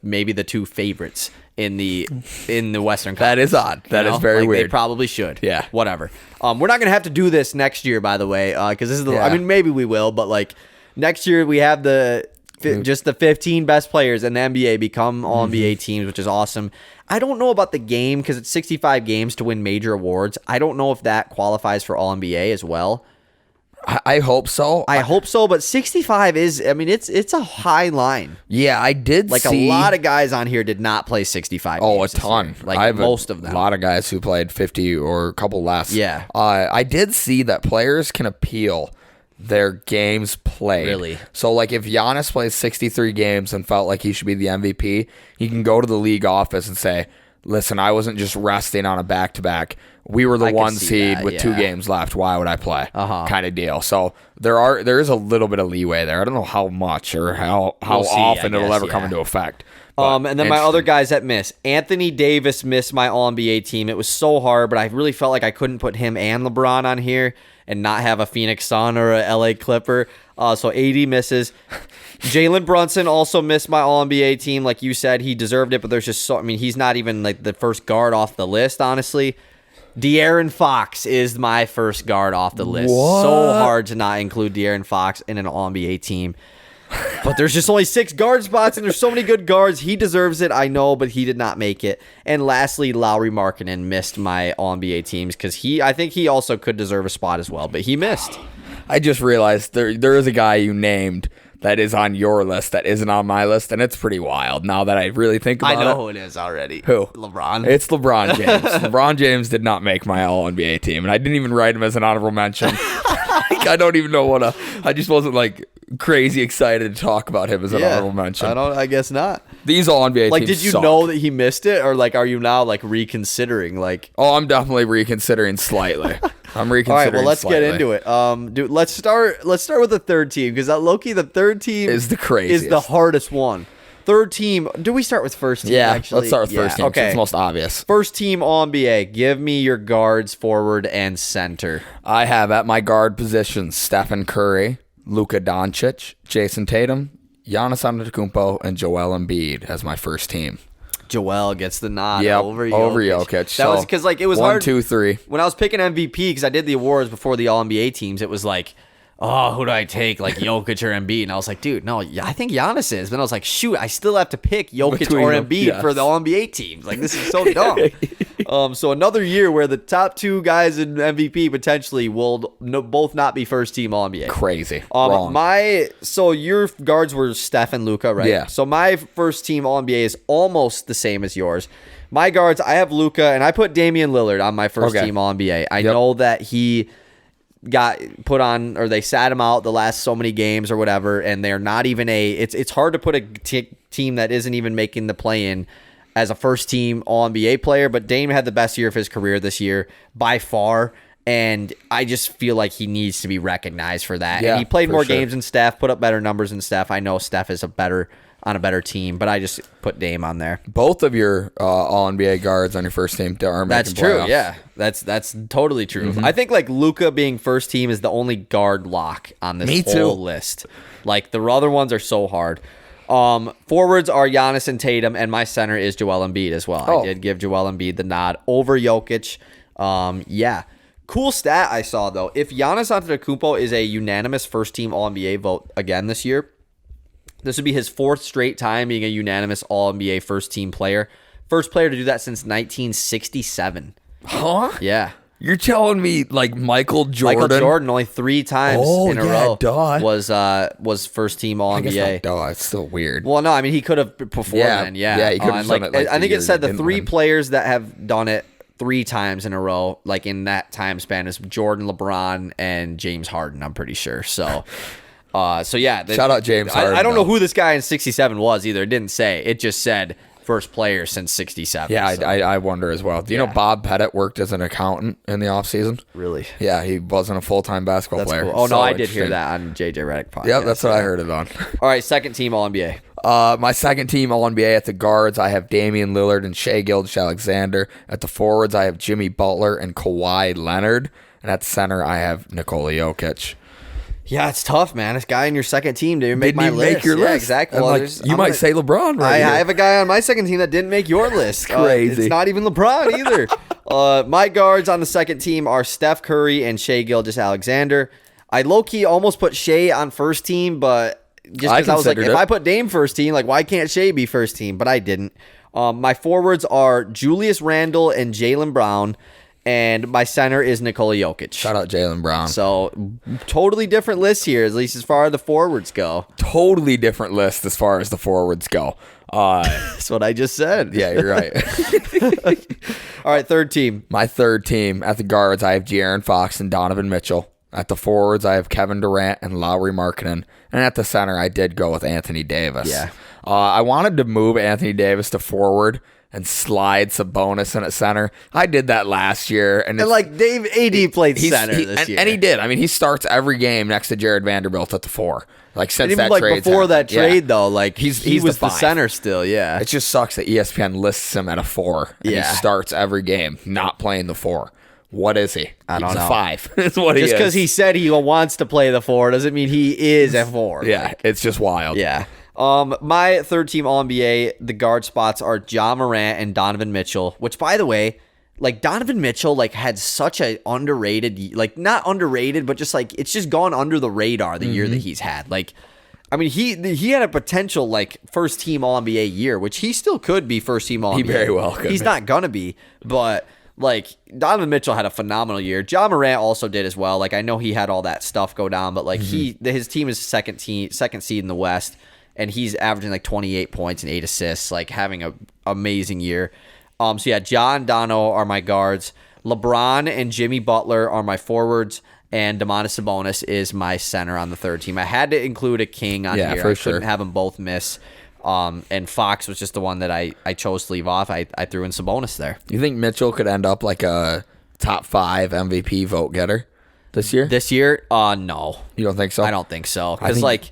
maybe the 2 favorites in the Western Conference. That is odd. That is very weird. They probably should. Yeah. Whatever. We're not going to have to do this next year, by the way, because this is maybe we will, but next year we have just the 15 best players in the NBA become All-NBA teams, which is awesome. I don't know about the game because it's 65 games to win major awards. I don't know if that qualifies for All-NBA as well. I hope so. I hope so, but 65 is, it's a high line. Yeah, I did see. A lot of guys on here did not play 65 games. Oh, a ton. I have most of them. A lot of guys who played 50 or a couple less. Yeah. I did see that players can appeal their games played. Really? So, like, if Giannis plays 63 games and felt like he should be the MVP, he can go to the league office and say, listen, I wasn't just resting on a back-to-back. We were the 1 seed with 2 games left. Why would I play? Kind of deal. So there is a little bit of leeway there. I don't know how much or how often it'll ever come into effect. And then my other guys that miss. Anthony Davis missed my All-NBA team. It was so hard, but I really felt like I couldn't put him and LeBron on here and not have a Phoenix Sun or a LA Clipper. So AD misses. Jalen Brunson also missed my All-NBA team. Like you said, he deserved it, but there's just he's not even like the first guard off the list, honestly. De'Aaron Fox is my first guard off the list. What? So hard to not include De'Aaron Fox in an All-NBA team. But there's just only 6 guard spots, and there's so many good guards. He deserves it, I know, but he did not make it. And lastly, Lauri Markkanen missed my All-NBA teams because I think he also could deserve a spot as well, but he missed. I just realized there is a guy you named that is on your list that isn't on my list, and it's pretty wild now that I really think about it. I know who it is already. Who? LeBron. It's LeBron James. LeBron James did not make my All-NBA team, and I didn't even write him as an honorable mention. I don't even know I just wasn't like crazy excited to talk about him as an honorable mention. I guess not. These All-NBA like, teams did you suck. know that he missed it, or like, are you now like reconsidering? Like, oh, I'm definitely reconsidering slightly. I'm reconsidering. All right, well, let's slightly. get into it. Dude, let's start with the third team because Loki, the third team is the craziest, is the hardest one. Third team. Do we start with first team? Yeah, actually? let's start with first team. Okay, it's most obvious. First team All-NBA. Give me your guards, forward, and center. I have at my guard positions Stephen Curry, Luka Doncic, Jason Tatum, Giannis Antetokounmpo, and Joel Embiid as my first team. Joel gets the nod over Jokic. That was because like it was 1, hard. 2, 3. When I was picking MVP, because I did the awards before the All-NBA teams, it was like, oh, who do I take? Like Jokic or Embiid? And I was like, dude, no, I think Giannis is. But I was like, shoot, I still have to pick Jokic or Embiid for the All-NBA teams. Like, this is so dumb. So another year where the top 2 guys in MVP potentially will both not be first team All-NBA. Crazy. Wrong. So your guards were Steph and Luka, right? Yeah. So my first team All-NBA is almost the same as yours. My guards, I have Luka, and I put Damian Lillard on my first team All-NBA. I know that he got put on, or they sat him out the last so many games or whatever, and they're not even it's hard to put a team that isn't even making the play-in as a first team All-NBA player, but Dame had the best year of his career this year by far, and I just feel like he needs to be recognized for that. And he played more games than Steph, put up better numbers than Steph. I know Steph is on a better team, but I just put Dame on there. Both of your All-NBA guards on your first team are making That's true, playoffs. yeah. That's totally true. I think like Luka being first team is the only guard lock on this whole list. Like the other ones are so hard. Forwards are Giannis and Tatum, and my center is Joel Embiid as well. I did give Joel Embiid the nod over Jokic. Cool stat I saw though. If Giannis Antetokounmpo is a unanimous first team All-NBA vote again this year, this would be his 4th straight time being a unanimous All-NBA first-team player. First player to do that since 1967. Huh? Yeah. You're telling me like Michael Jordan? Michael Jordan only 3 times in a row duh. was first-team All-NBA. It's still weird. Well, no, I mean, he could have before then, yeah. Yeah, he could have done it. I think it said the 3 players that have done it 3 times in a row, like in that time span, is Jordan, LeBron, and James Harden, I'm pretty sure. So... yeah. Shout out James Harden. I don't know who this guy in 67 was either. It didn't say. It just said first player since 67. Yeah, so. I wonder as well. Do you know Bob Pettit worked as an accountant in the offseason? Really? Yeah, he wasn't a full-time basketball player. Cool. Oh, no, I did hear that on JJ Redick podcast. Yeah, that's what I heard it on. All right, second team All-NBA. My second team All-NBA at the guards, I have Damian Lillard and Shai Gilgeous-Alexander. At the forwards, I have Jimmy Butler and Kawhi Leonard. And at center, I have Nikola Jokic. Yeah, it's tough, man. This guy in your second team didn't make my list. Make your list. Exactly. Well, you might say LeBron, right? I have a guy on my second team that didn't make your list. Crazy. It's not even LeBron either. My guards on the second team are Steph Curry and Shai Gilgeous-Alexander. I low-key almost put Shai on first team, but just because I was like, if I put Dame first team, like why can't Shai be first team? But I didn't. My forwards are Julius Randle and Jaylen Brown. And my center is Nikola Jokic. Shout out Jaylen Brown. So, totally different list here, at least as far as the forwards go. Totally different list as far as the forwards go. That's what I just said. Yeah, you're right. All right, third team. My third team at the guards, I have De'Aaron Fox and Donovan Mitchell. At the forwards, I have Kevin Durant and Lauri Markkanen. And at the center, I did go with Anthony Davis. Yeah. I wanted to move Anthony Davis to forward and slide Sabonis in at center. I did that last year. And like Dave AD played center this year. And he did. I mean, he starts every game next to Jared Vanderbilt at the 4. Like since that trade. Before that trade, though, like he was the 5. center still, yeah. It just sucks that ESPN lists him at a 4. And he starts every game not playing the 4. What is he? I don't know. He's a 5. That's what he is. Just because he said he wants to play the 4 doesn't mean he is a 4. Yeah, it's just wild. Yeah. My third team All-NBA, the guard spots are Ja Morant and Donovan Mitchell, which, by the way, like Donovan Mitchell, like had such a underrated, like not underrated, but just like it's just gone under the radar the year that he's had. Like, I mean, he had a potential like first team All-NBA year, which he still could be first team All-NBA. He very well could. He's not gonna be, but like Donovan Mitchell had a phenomenal year. Ja Morant also did as well. Like I know he had all that stuff go down, but like his team is second seed in the West, and he's averaging like 28 points and 8 assists, like having a amazing year. So yeah, Ja and Dono are my guards. LeBron and Jimmy Butler are my forwards, and Domantas Sabonis is my center on the third team. I had to include a king on here. I couldn't have them both miss. And Fox was just the one that I chose to leave off. I threw in Sabonis there. You think Mitchell could end up like a top 5 MVP vote getter this year? This year? No. You don't think so? I don't think so. Because like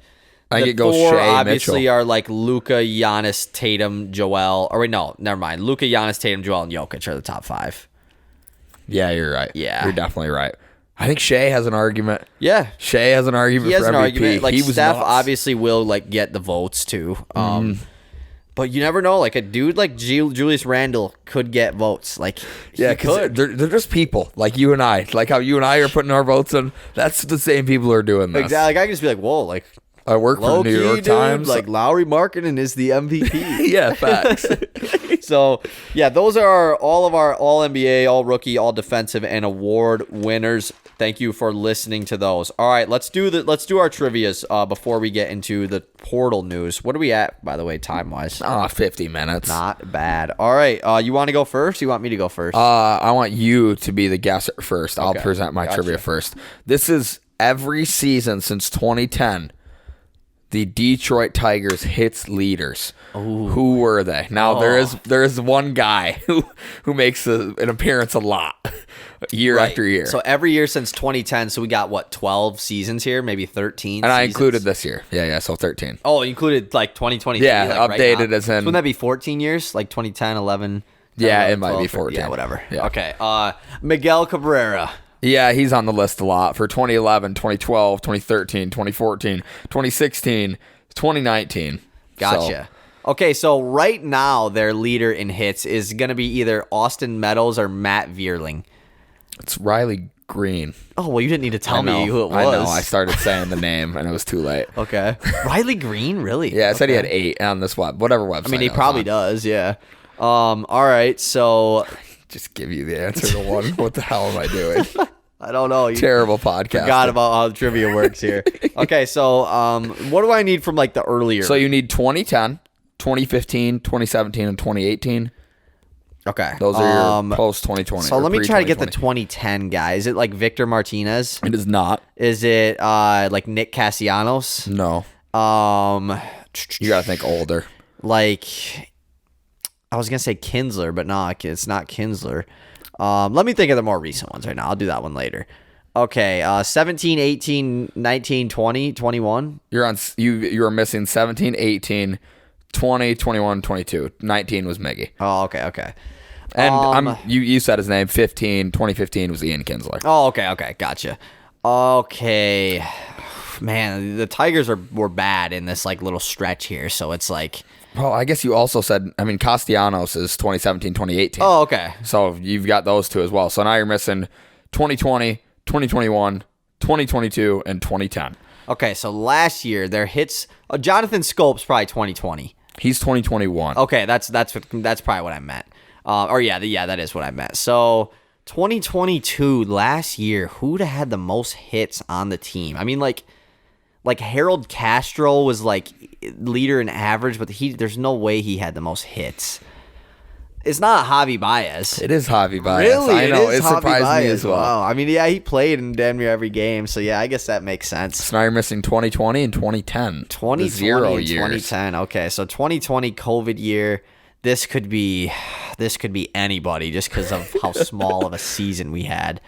I think the it goes four Shea, obviously Mitchell. are like Luka, Giannis, Tatum, Joel. Or wait, no, never mind. Luka, Giannis, Tatum, Joel, and Jokic are the top 5. Yeah, you're right. Yeah. You're definitely right. I think Shea has an argument. Yeah. Shea has an argument He has for an MVP. argument. Like he was Steph nuts. obviously will like get the votes too. But you never know. Like a dude like Julius Randle could get votes. Like Yeah, because they're just people like you and I. Like how you and I are putting our votes in. That's the same people who are doing this. Exactly. Like I can just be like, whoa, like I work for the New York Times. Like Lauri Markkanen is the MVP. Yeah, facts. So yeah, those are all of our All NBA, All Rookie, All Defensive, and Award winners. Thank you for listening to those. All right, let's do our trivias before we get into the portal news. What are we at, by the way, time wise? 50 minutes. Not bad. All right, you want to go first? You want me to go first? I want you to be the guesser first. I'll Okay, present my gotcha. trivia first. This is every season since 2010. The Detroit Tigers hits leaders. Ooh. Who were they? Now there is one guy who makes an appearance a lot, year after year. So every year since 2010. So we got what 12 seasons here, maybe 13. And I seasons? included this year. Yeah. So 13. Oh, you included like 2022. Yeah, like updated right now. as in. So wouldn't that be 14 years? Like 2010, 11. Yeah, 11, it might 12, be 14. Yeah, whatever. Yeah. Okay. Miguel Cabrera. Yeah, he's on the list a lot for 2011, 2012, 2013, 2014, 2016, 2019. Gotcha. Okay, so right now their leader in hits is going to be either Austin Meadows or Matt Vierling. It's Riley Green. Oh, well, you didn't need to tell me who it was. I know. I started saying the name and it was too late. Okay. Riley Green, really? Yeah, it said he had 8 on this whatever website. I mean, he probably does, yeah. All right, so just give you the answer to one. What the hell am I doing? I don't know. Terrible podcast. Forgot about how the trivia works here. Okay, so what do I need from like the earlier? So you need 2010, 2015, 2017, and 2018. Okay. Those are your post 2020. So let me try to get the 2010 guy. Is it like Victor Martinez? It is not. Is it like Nick Castellanos? No. You gotta think older. Like I was gonna say Kinsler, but no, it's not Kinsler. Let me think of the more recent ones right now. I'll do that one later. Okay, 17, 18, 19, 20, 21. You are missing 17, 18, 20, 21, 22. 19 was Miggy. Oh, okay. And you said his name. 2015 was Ian Kinsler. Oh, okay, gotcha. Okay. Man, the Tigers were bad in this like little stretch here, so it's like well, I guess you also said, I mean, Castellanos is 2017, 2018. Oh, okay. So you've got those two as well. So now you're missing 2020, 2021, 2022, and 2010. Okay, so last year their hits. Jonathan Scope's probably 2020. He's 2021. Okay, that's probably what I meant. That is what I meant. So 2022 last year, who'd have had the most hits on the team? I mean, like Harold Castro was like leader in average, but there's no way he had the most hits. It's not Javi Baez. It is Javi Baez. Really? I know. It Javi surprised me Baez. as well. Wow. I mean, yeah, he played in damn near every game. So, yeah, I guess that makes sense. So now you're missing 2020 and 2010. 2020 0 and years. 2010. Okay, so 2020 COVID year. This could be anybody just because of how small of a season we had.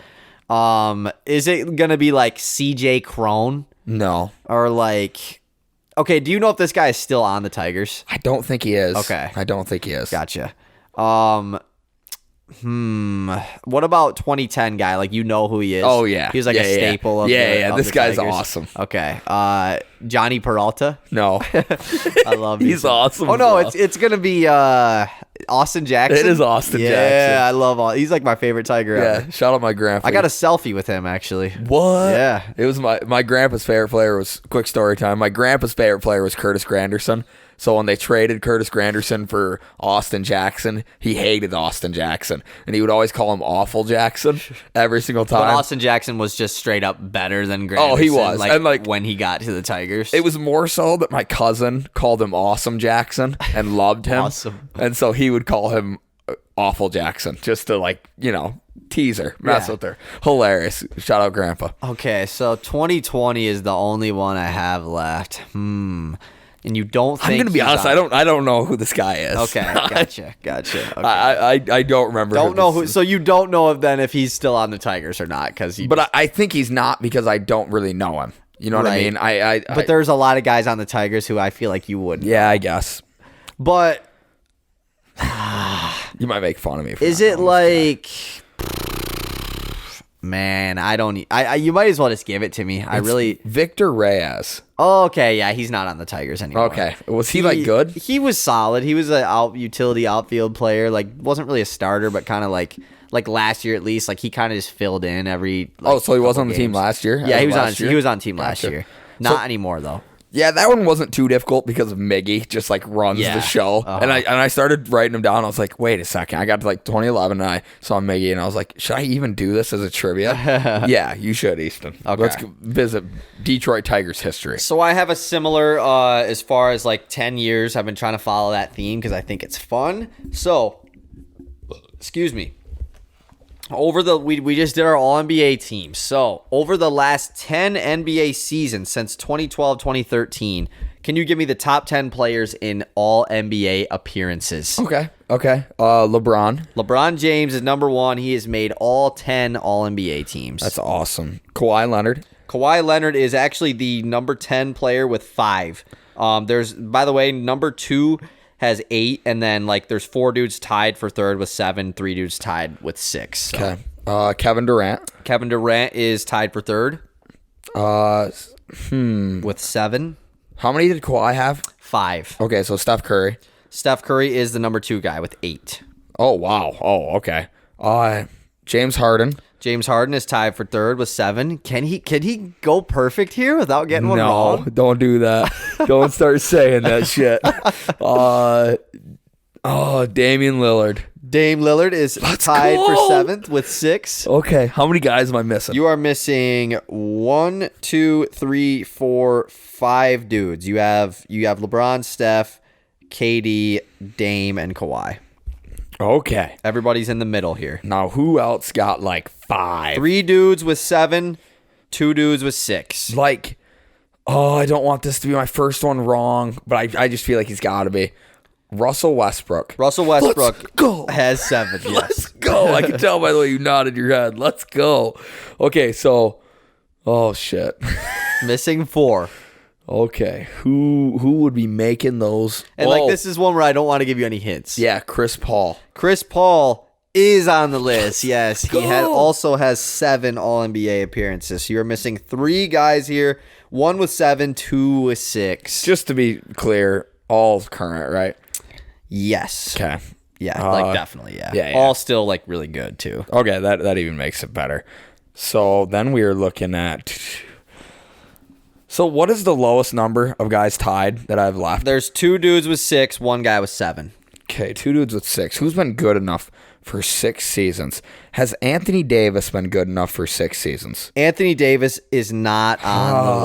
Is it gonna be like CJ Crone No. or like? Okay, do you know if this guy is still on the Tigers? I don't think he is. Okay. I don't think he is. Gotcha. What about 2010 guy? Like, you know who he is? Oh, yeah. He was like Yeah, a yeah. staple of Yeah. of This the guy's Tigers. awesome. Okay. Johnny Peralta. No. I love him. He's awesome. Oh no, as well. it's gonna be Austin Jackson. It is Austin yeah, Jackson. I love all. He's like my favorite Tiger ever. Yeah. Shout out my grandpa. I got a selfie with him actually. What? Yeah. It was my grandpa's favorite player was, quick story time. My grandpa's favorite player was Curtis Granderson. So when they traded Curtis Granderson for Austin Jackson, he hated Austin Jackson. And he would always call him Awful Jackson every single time. But Austin Jackson was just straight up better than Granderson. Oh, he was. And, like, when he got to the Tigers. It was more so that my cousin called him Awesome Jackson and loved him. Awesome. And so he would call him Awful Jackson just to, like, tease her, mess with her. Hilarious. Shout out Grandpa. Okay, so 2020 is the only one I have left. And you don't think I'm gonna be he's honest. on- I don't know who this guy is. Okay, gotcha. Okay. I don't remember. Don't know who. So you don't know if he's still on the Tigers or not, because But I think he's not because I don't really know him. You know what I Right. mean? But there's a lot of guys on the Tigers who I feel like you would. yeah, I guess But you might make fun of me. For is not it knowing like? Man, I don't. I you might as well just give it to me. I this guy. really. Victor Reyes. Oh, okay, yeah, he's not on the Tigers anymore. Okay, was he like good? He was solid. He was a utility outfield player. Like, wasn't really a starter, but kind of like last year at least. Like, he kind of just filled in every. Like, So he was couple on the team games. last year. Yeah, he was on. last year? He was on team last Gotcha. year. Not anymore though. Yeah, that one wasn't too difficult because of Miggy just like runs Yeah. the show. Uh-huh. And I started writing them down. I was like, wait a second. I got to like 2011 and I saw Miggy and I was like, should I even do this as a trivia? Yeah, you should, Easton. Okay. Let's go visit Detroit Tigers history. So I have a similar as far as like 10 years. I've been trying to follow that theme because I think it's fun. So, excuse me. We just did our All-NBA team. So, over the last 10 NBA seasons since 2012-2013, can you give me the top 10 players in All-NBA appearances? Okay. LeBron. LeBron James is number one. He has made all 10 All-NBA teams. That's awesome. Kawhi Leonard. Kawhi Leonard is actually the number 10 player with 5. There's, by the way, number 2 has 8, and then like there's 4 dudes tied for third with 7, 3 dudes tied with 6. So. Okay. Kevin Durant. Kevin Durant is tied for third with 7. How many did Kawhi have? 5. Okay, so Steph Curry. Steph Curry is the number 2 guy with 8. Oh, wow. Oh, okay. James Harden. James Harden is tied for third with 7. Can he go perfect here without getting one wrong? Don't do that. Don't start saying that shit. Damian Lillard. Dame Lillard is tied for 7th with 6. Okay, how many guys am I missing? You are missing 1, 2, 3, 4, 5 dudes. You have LeBron, Steph, KD, Dame, and Kawhi. Okay. Everybody's in the middle here. Now, who else got like 5? 3 dudes with 7, 2 dudes with 6. Like, I don't want this to be my first one wrong, but I just feel like he's got to be. Russell Westbrook. Russell Westbrook Let's go. has 7. Yes. Let's go. I can tell by the way you nodded your head. Let's go. Okay, so, oh shit. Missing 4. Okay, who would be making those? And like this is one where I don't want to give you any hints. Yeah, Chris Paul. Chris Paul is on the list. Yes, he go. also has 7 All-NBA appearances. So you're missing 3 guys here. 1 with 7, 2 with 6. Just to be clear, all current, right? Yes. Okay. Yeah, like definitely, yeah. yeah. All still like really good too. Okay, that even makes it better. So then we are looking at. So what is the lowest number of guys tied that I've left? There's 2 dudes with 6, 1 guy with 7. Okay, 2 dudes with 6. Who's been good enough for 6 seasons? Has Anthony Davis been good enough for 6 seasons? Anthony Davis is not on the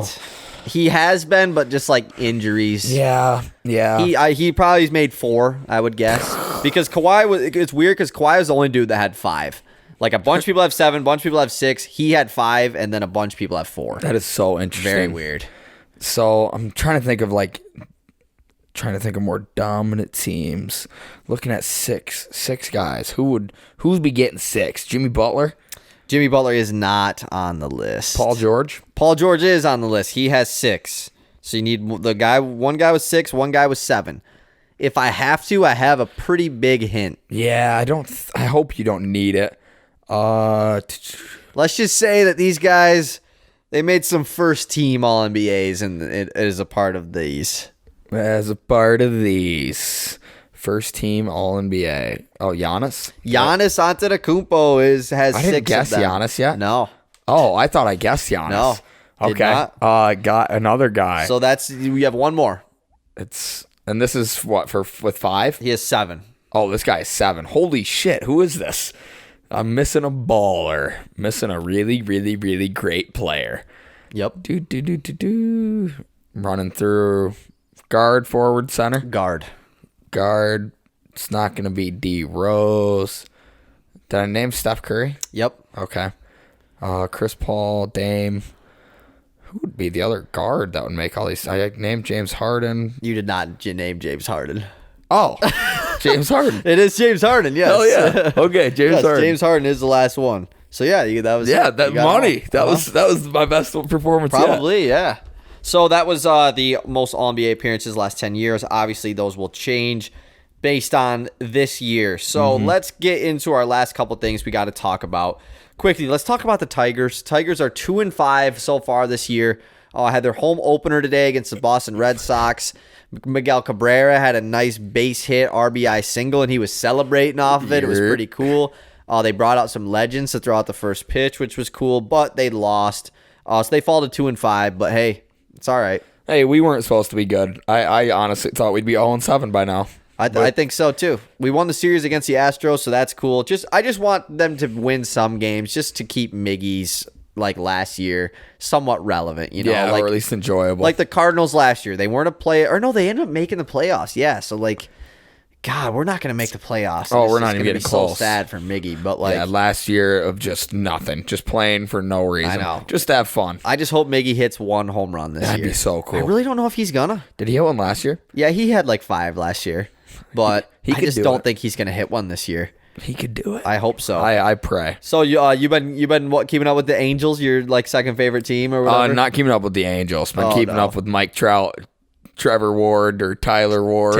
list. He has been, but just like injuries. Yeah. He probably made 4, I would guess. Because it's weird because Kawhi was the only dude that had 5. Like a bunch of people have 7, a bunch of people have 6. He had 5, and then a bunch of people have 4. That is so interesting. Very weird. So I'm trying to think of more dominant teams. Looking at six guys. Who's be getting 6? Jimmy Butler? Jimmy Butler is not on the list. Paul George? Paul George is on the list. He has 6. So you need one guy was 6, one guy was 7. If I have to, I have a pretty big hint. Yeah, I hope you don't need it. Let's just say that these guys, they made some first team All-NBAs, and it is a part of these. As a part of these. First team All-NBA. Oh, Giannis? Giannis Antetokounmpo has 6 I didn't guess of them. Giannis yet? No. Oh, I thought I guessed Giannis. No. Okay. Got another guy. So we have one more. And this is what, with 5? He has 7. Oh, this guy is 7. Holy shit, who is this? I'm missing a baller. Missing a really, really, really great player. Yep. Running through guard, forward, center. Guard. It's not going to be D Rose. Did I name Steph Curry? Yep. Okay. Chris Paul, Dame. Who would be the other guard that would make all these? I named James Harden. You did not name James Harden. Oh, James Harden. It is James Harden, yes. Oh, yeah. Okay, James Harden. James Harden is the last one. So, yeah, that was... Yeah, that money. That was my best performance Probably, yeah. So, that was the most All-NBA appearances last 10 years. Obviously, those will change based on this year. So, let's get into our last couple things we got to talk about. Quickly, let's talk about the Tigers. Tigers are 2-5 so far this year. Had their home opener today against the Boston Red Sox. Miguel Cabrera had a nice base hit RBI single, and he was celebrating off of it. It was pretty cool. They brought out some legends to throw out the first pitch, which was cool, but they lost. So they fall to 2-5, but hey, it's all right. Hey, we weren't supposed to be good. I honestly thought we'd be 0-7 by now. I think so too. We won the series against the Astros, so that's cool. I just want them to win some games just to keep Miggy's, like last year, somewhat relevant, Yeah, like, or at least enjoyable. Like the Cardinals last year, they weren't a play, or no, they ended up making the playoffs. Yeah, so like, God, we're not going to make the playoffs. Oh, we're not even getting close. So sad for Miggy, but like, yeah, last year of just nothing, just playing for no reason. I know, just to have fun. I just hope Miggy hits 1 home run this year. That'd be so cool. I really don't know if he's gonna. Did he hit one last year? Yeah, he had like 5 last year, but I just don't think he's gonna hit one this year. He could do it. I hope so. I pray. So you've been what, keeping up with the Angels? Your like second favorite team or whatever? Not keeping up with the Angels, but keeping up with Mike Trout, Trevor Ward, or Tyler Ward,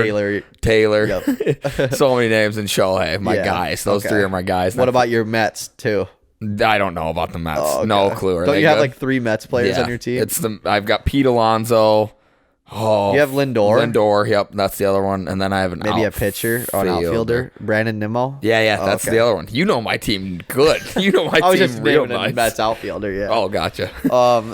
Taylor. Yep. So many names in Shohei. My guys. Those 3 are my guys. What about your Mets too? I don't know about the Mets. Oh, okay. No clue. Don't you have like 3 Mets players on your team? I've got Pete Alonso. Oh, you have Lindor. Lindor, yep, that's the other one. And then I have a pitcher or an outfielder, Brandon Nimmo. Yeah, that's the other one. You know my team good. You know my I was team just real naming nice. Mets outfielder. Yeah. Oh, gotcha.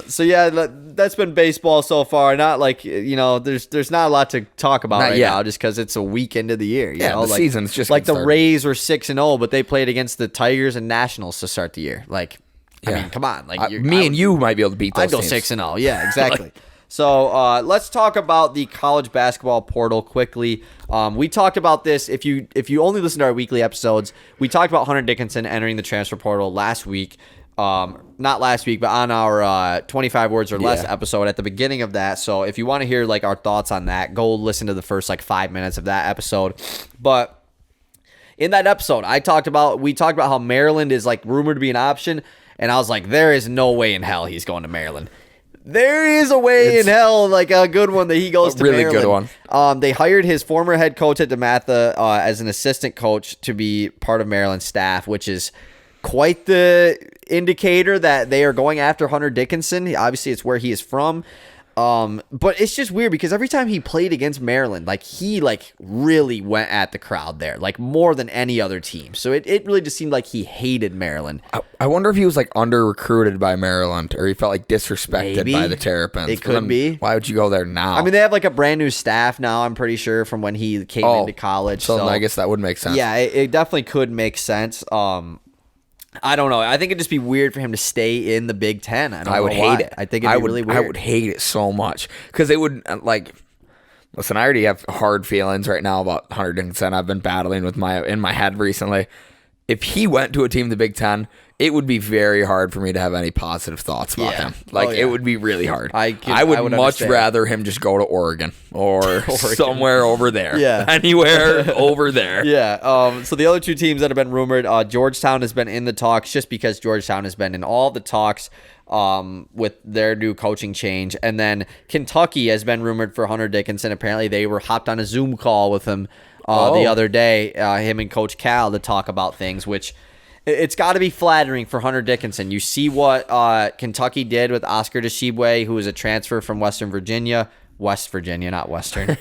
So yeah, that's been baseball so far. Not like there's not a lot to talk about now, just because it's a week into the year. The season's just like the Rays were 6-0, but they played against the Tigers and Nationals to start the year. Like, I mean, come on, like and you might be able to beat those. I'd go teams. 6-0. Yeah, exactly. So let's talk about the college basketball portal quickly. We talked about this. If you only listen to our weekly episodes, we talked about Hunter Dickinson entering the transfer portal last week. Not last week, but on our 25 words or less episode at the beginning of that. So if you want to hear like our thoughts on that, go listen to the first like 5 minutes of that episode. But in that episode, we talked about how Maryland is like rumored to be an option, and I was like, there is no way in hell he's going to Maryland. There is a way in hell, like a good one, that he goes to Maryland. Really good one. They hired his former head coach at DeMatha as an assistant coach to be part of Maryland's staff, which is quite the indicator that they are going after Hunter Dickinson. Obviously, it's where he is from. But it's just weird because every time he played against Maryland, like he like really went at the crowd there, like more than any other team. So it really just seemed like he hated Maryland. I wonder if he was like under recruited by Maryland, or he felt like disrespected by the Terrapins. It could be. Why would you go there now? I mean, they have like a brand new staff now, I'm pretty sure, from when he came into college. So I guess that would make sense. Yeah, it definitely could make sense. I don't know. I think it'd just be weird for him to stay in the Big Ten. I would hate it. I think it'd be really weird. I would hate it so much because it would like Listen, I already have hard feelings right now about Hunter Dickinson. I've been battling with in my head recently. If he went to a team in the Big Ten, it would be very hard for me to have any positive thoughts about him. It would be really hard. I would much rather him just go to Oregon or somewhere over there. Yeah. Anywhere over there. Yeah. So the other two teams that have been rumored, Georgetown has been in the talks just because Georgetown has been in all the talks with their new coaching change. And then Kentucky has been rumored for Hunter Dickinson. Apparently they were hopped on a Zoom call with him the other day, him and Coach Cal, to talk about things, which it's got to be flattering for Hunter Dickinson. You see what Kentucky did with Oscar Tshiebwe, who was a transfer from West Virginia, not Western.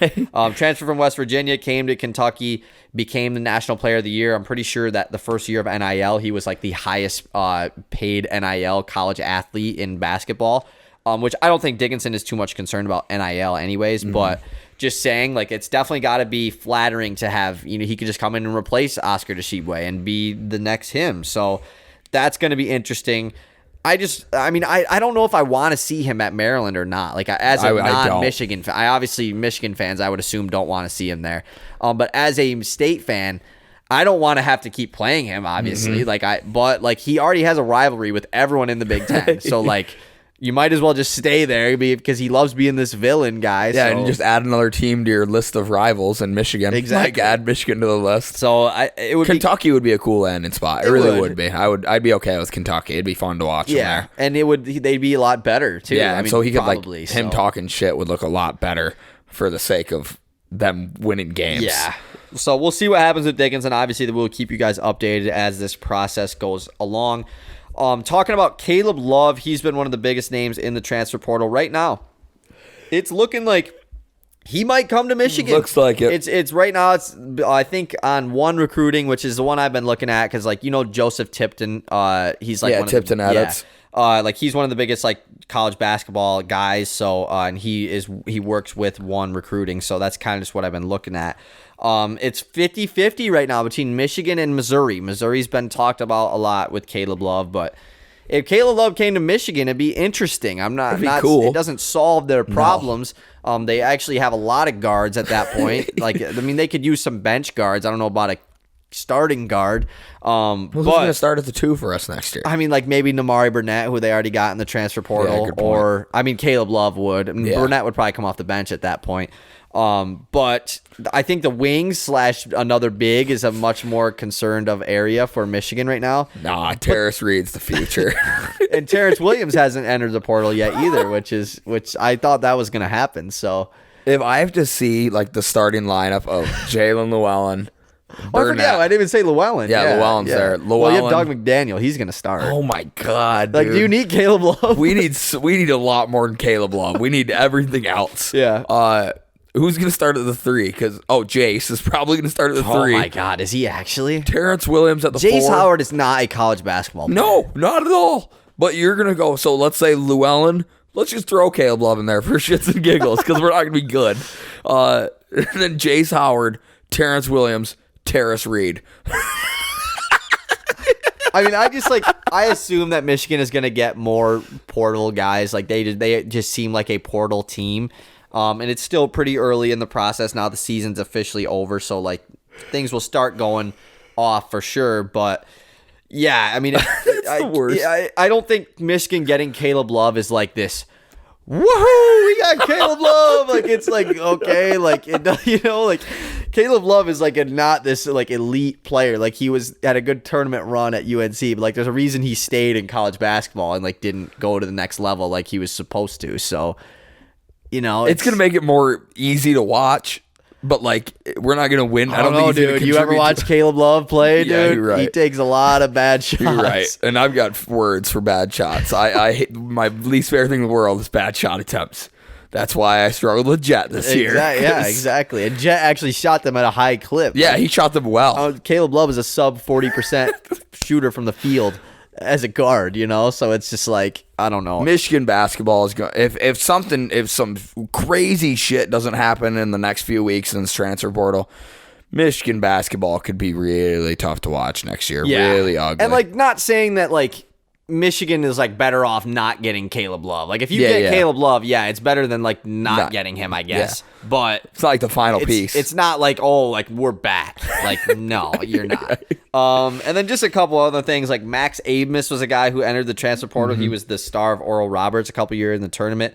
Transfer from West Virginia, came to Kentucky, became the National Player of the Year. I'm pretty sure that the first year of NIL, he was like the highest paid NIL college athlete in basketball, which I don't think Dickinson is too much concerned about NIL anyways, but just saying, like, it's definitely got to be flattering to have, he could just come in and replace Oscar Tshiebwe and be the next him. So that's going to be interesting. I don't know if I want to see him at Maryland or not. Like, as a non-Michigan fan, obviously Michigan fans, I would assume, don't want to see him there. But as a state fan, I don't want to have to keep playing him, obviously. But he already has a rivalry with everyone in the Big Ten. So, you might as well just stay there because he loves being this villain guy. Yeah, and just add another team to your list of rivals in Michigan. Exactly. Add Michigan to the list. So Kentucky would be a cool landing spot. It really would be. I'd be okay with Kentucky. It'd be fun to watch them there. And they'd be a lot better too. Yeah, so he could him talking shit would look a lot better for the sake of them winning games. Yeah. So we'll see what happens with Dickinson. Obviously, we'll keep you guys updated as this process goes along. Talking about Caleb Love, he's been one of the biggest names in the transfer portal right now. It's looking like he might come to Michigan. Looks like it. It's right now. It's I think on One Recruiting, which is the one I've been looking at, because Joseph Tipton. He's like Tipton edits. He's one of the biggest college basketball guys. So and he works with One Recruiting. So that's kind of just what I've been looking at. It's 50-50 right now between Michigan and Missouri. Missouri's been talked about a lot with Caleb Love, but if Caleb Love came to Michigan, it'd be interesting. It'd be cool. It doesn't solve their problems. No. They actually have a lot of guards at that point. They could use some bench guards. I don't know about a starting guard. Who's going to start at the 2 for us next year? Maybe Namari Burnett, who they already got in the transfer portal, or Caleb Love would. Burnett would probably come off the bench at that point. But I think the wings / another big is a much more concerned of area for Michigan right now. Nah, Terrace Reed's the future. And Terrence Williams hasn't entered the portal yet either, which I thought that was going to happen. So if I have to see the starting lineup of Jalen Llewellyn, Burnett. I didn't even say Llewellyn. Yeah, Llewellyn's there. Well, you have Doug McDaniel. He's going to start. Oh my God, dude. Do you need Caleb Love? We need a lot more than Caleb Love. We need everything else. Yeah. Who's going to start at the 3? Because, Jace is probably going to start at the 3. Oh, my God. Is he actually? Terrence Williams at the 4. Jace Howard is not a college basketball player. No, not at all. But you're going to go, so let's say Llewellyn. Let's just throw Caleb Love in there for shits and giggles because we're not going to be good. And then Jace Howard, Terrence Williams, Terrace Reed. I assume that Michigan is going to get more portal guys. They just seem like a portal team. And it's still pretty early in the process. Now the season's officially over, so things will start going off for sure. But yeah, the worst. I don't think Michigan getting Caleb Love is like this. Woohoo! We got Caleb Love. Okay, Caleb Love is not this elite player. He had a good tournament run at UNC, but there's a reason he stayed in college basketball and didn't go to the next level like he was supposed to. So. It's going to make it more easy to watch, but we're not going to win. I don't know, dude. You ever watch Caleb Love play, dude? Yeah, you're right. He takes a lot of bad shots. You're right. And I've got words for bad shots. I hate, my least favorite thing in the world is bad shot attempts. That's why I struggled with Jet this year. Yeah, exactly. And Jet actually shot them at a high clip. Yeah, he shot them well. Caleb Love is a sub 40% shooter from the field as a guard, so it's just I don't know. Michigan basketball is going. If some crazy shit doesn't happen in the next few weeks in this transfer portal, Michigan basketball could be really tough to watch next year. Yeah. Really ugly. And not saying that Michigan is like better off not getting Caleb Love. Like if you get Caleb Love, it's better than like not getting him, I guess. Yeah. But it's not like the final piece. It's not like, oh, like we're back. Like no, you're not. And then just a couple other things, like Max Abmas was a guy who entered the transfer portal. He was the star of Oral Roberts a couple years in the tournament.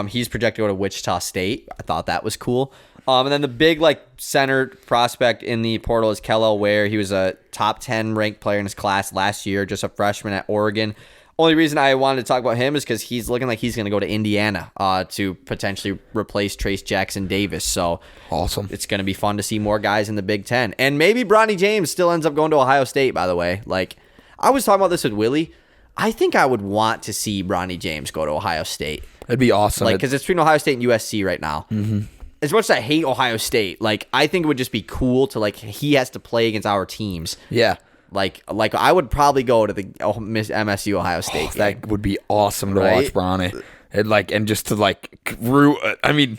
He's projected to go to Wichita State. I thought that was cool. And then the big like center prospect in the portal is Kel'el Ware. He was a top 10 ranked player in his class last year, just a freshman at Oregon. Only reason I wanted to talk about him is because he's looking like he's going to go to Indiana to potentially replace Trace Jackson Davis. So awesome. It's going to be fun to see more guys in the Big Ten. And maybe Bronny James still ends up going to Ohio State, by the way. Like, I was talking about this with Willie. I think I would want to see Bronny James go to Ohio State. That'd be awesome. Like, because it's between Ohio State and USC right now. Mm-hmm. As much as I hate Ohio State, like, I think it would just be cool to, like, he has to play against our teams. Yeah. Like I would probably go to the MSU Ohio State game. That would be awesome to watch Bronny. And just to like root. I mean,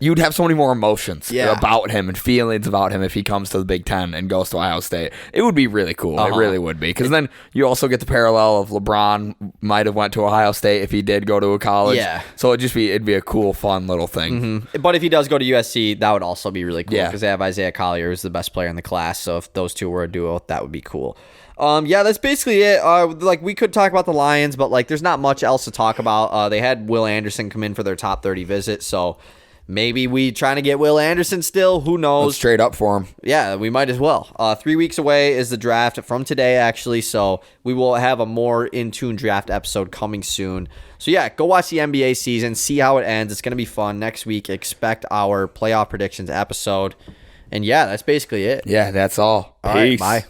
you'd have so many more emotions about him and feelings about him if he comes to the Big Ten and goes to Ohio State. It would be really cool. It really would be, because then you also get the parallel of LeBron might have went to Ohio State if he did go to a college. Yeah. So it'd be a cool, fun little thing. Mm-hmm. But if he does go to USC, that would also be really cool, because they have Isaiah Collier, who's the best player in the class. So if those two were a duo, that would be cool. That's basically it. Like, we could talk about the Lions, but like there's not much else to talk about. They had Will Anderson come in for their top 30 visit, so maybe we trying to get Will Anderson still. Who knows? Let's trade up for him. Yeah, we might as well. 3 weeks away is the draft from today, actually. So we will have a more in-tune draft episode coming soon. So yeah, go watch the NBA season. See how it ends. It's going to be fun. Next week, expect our playoff predictions episode. And yeah, that's basically it. Yeah, that's all. All right, bye.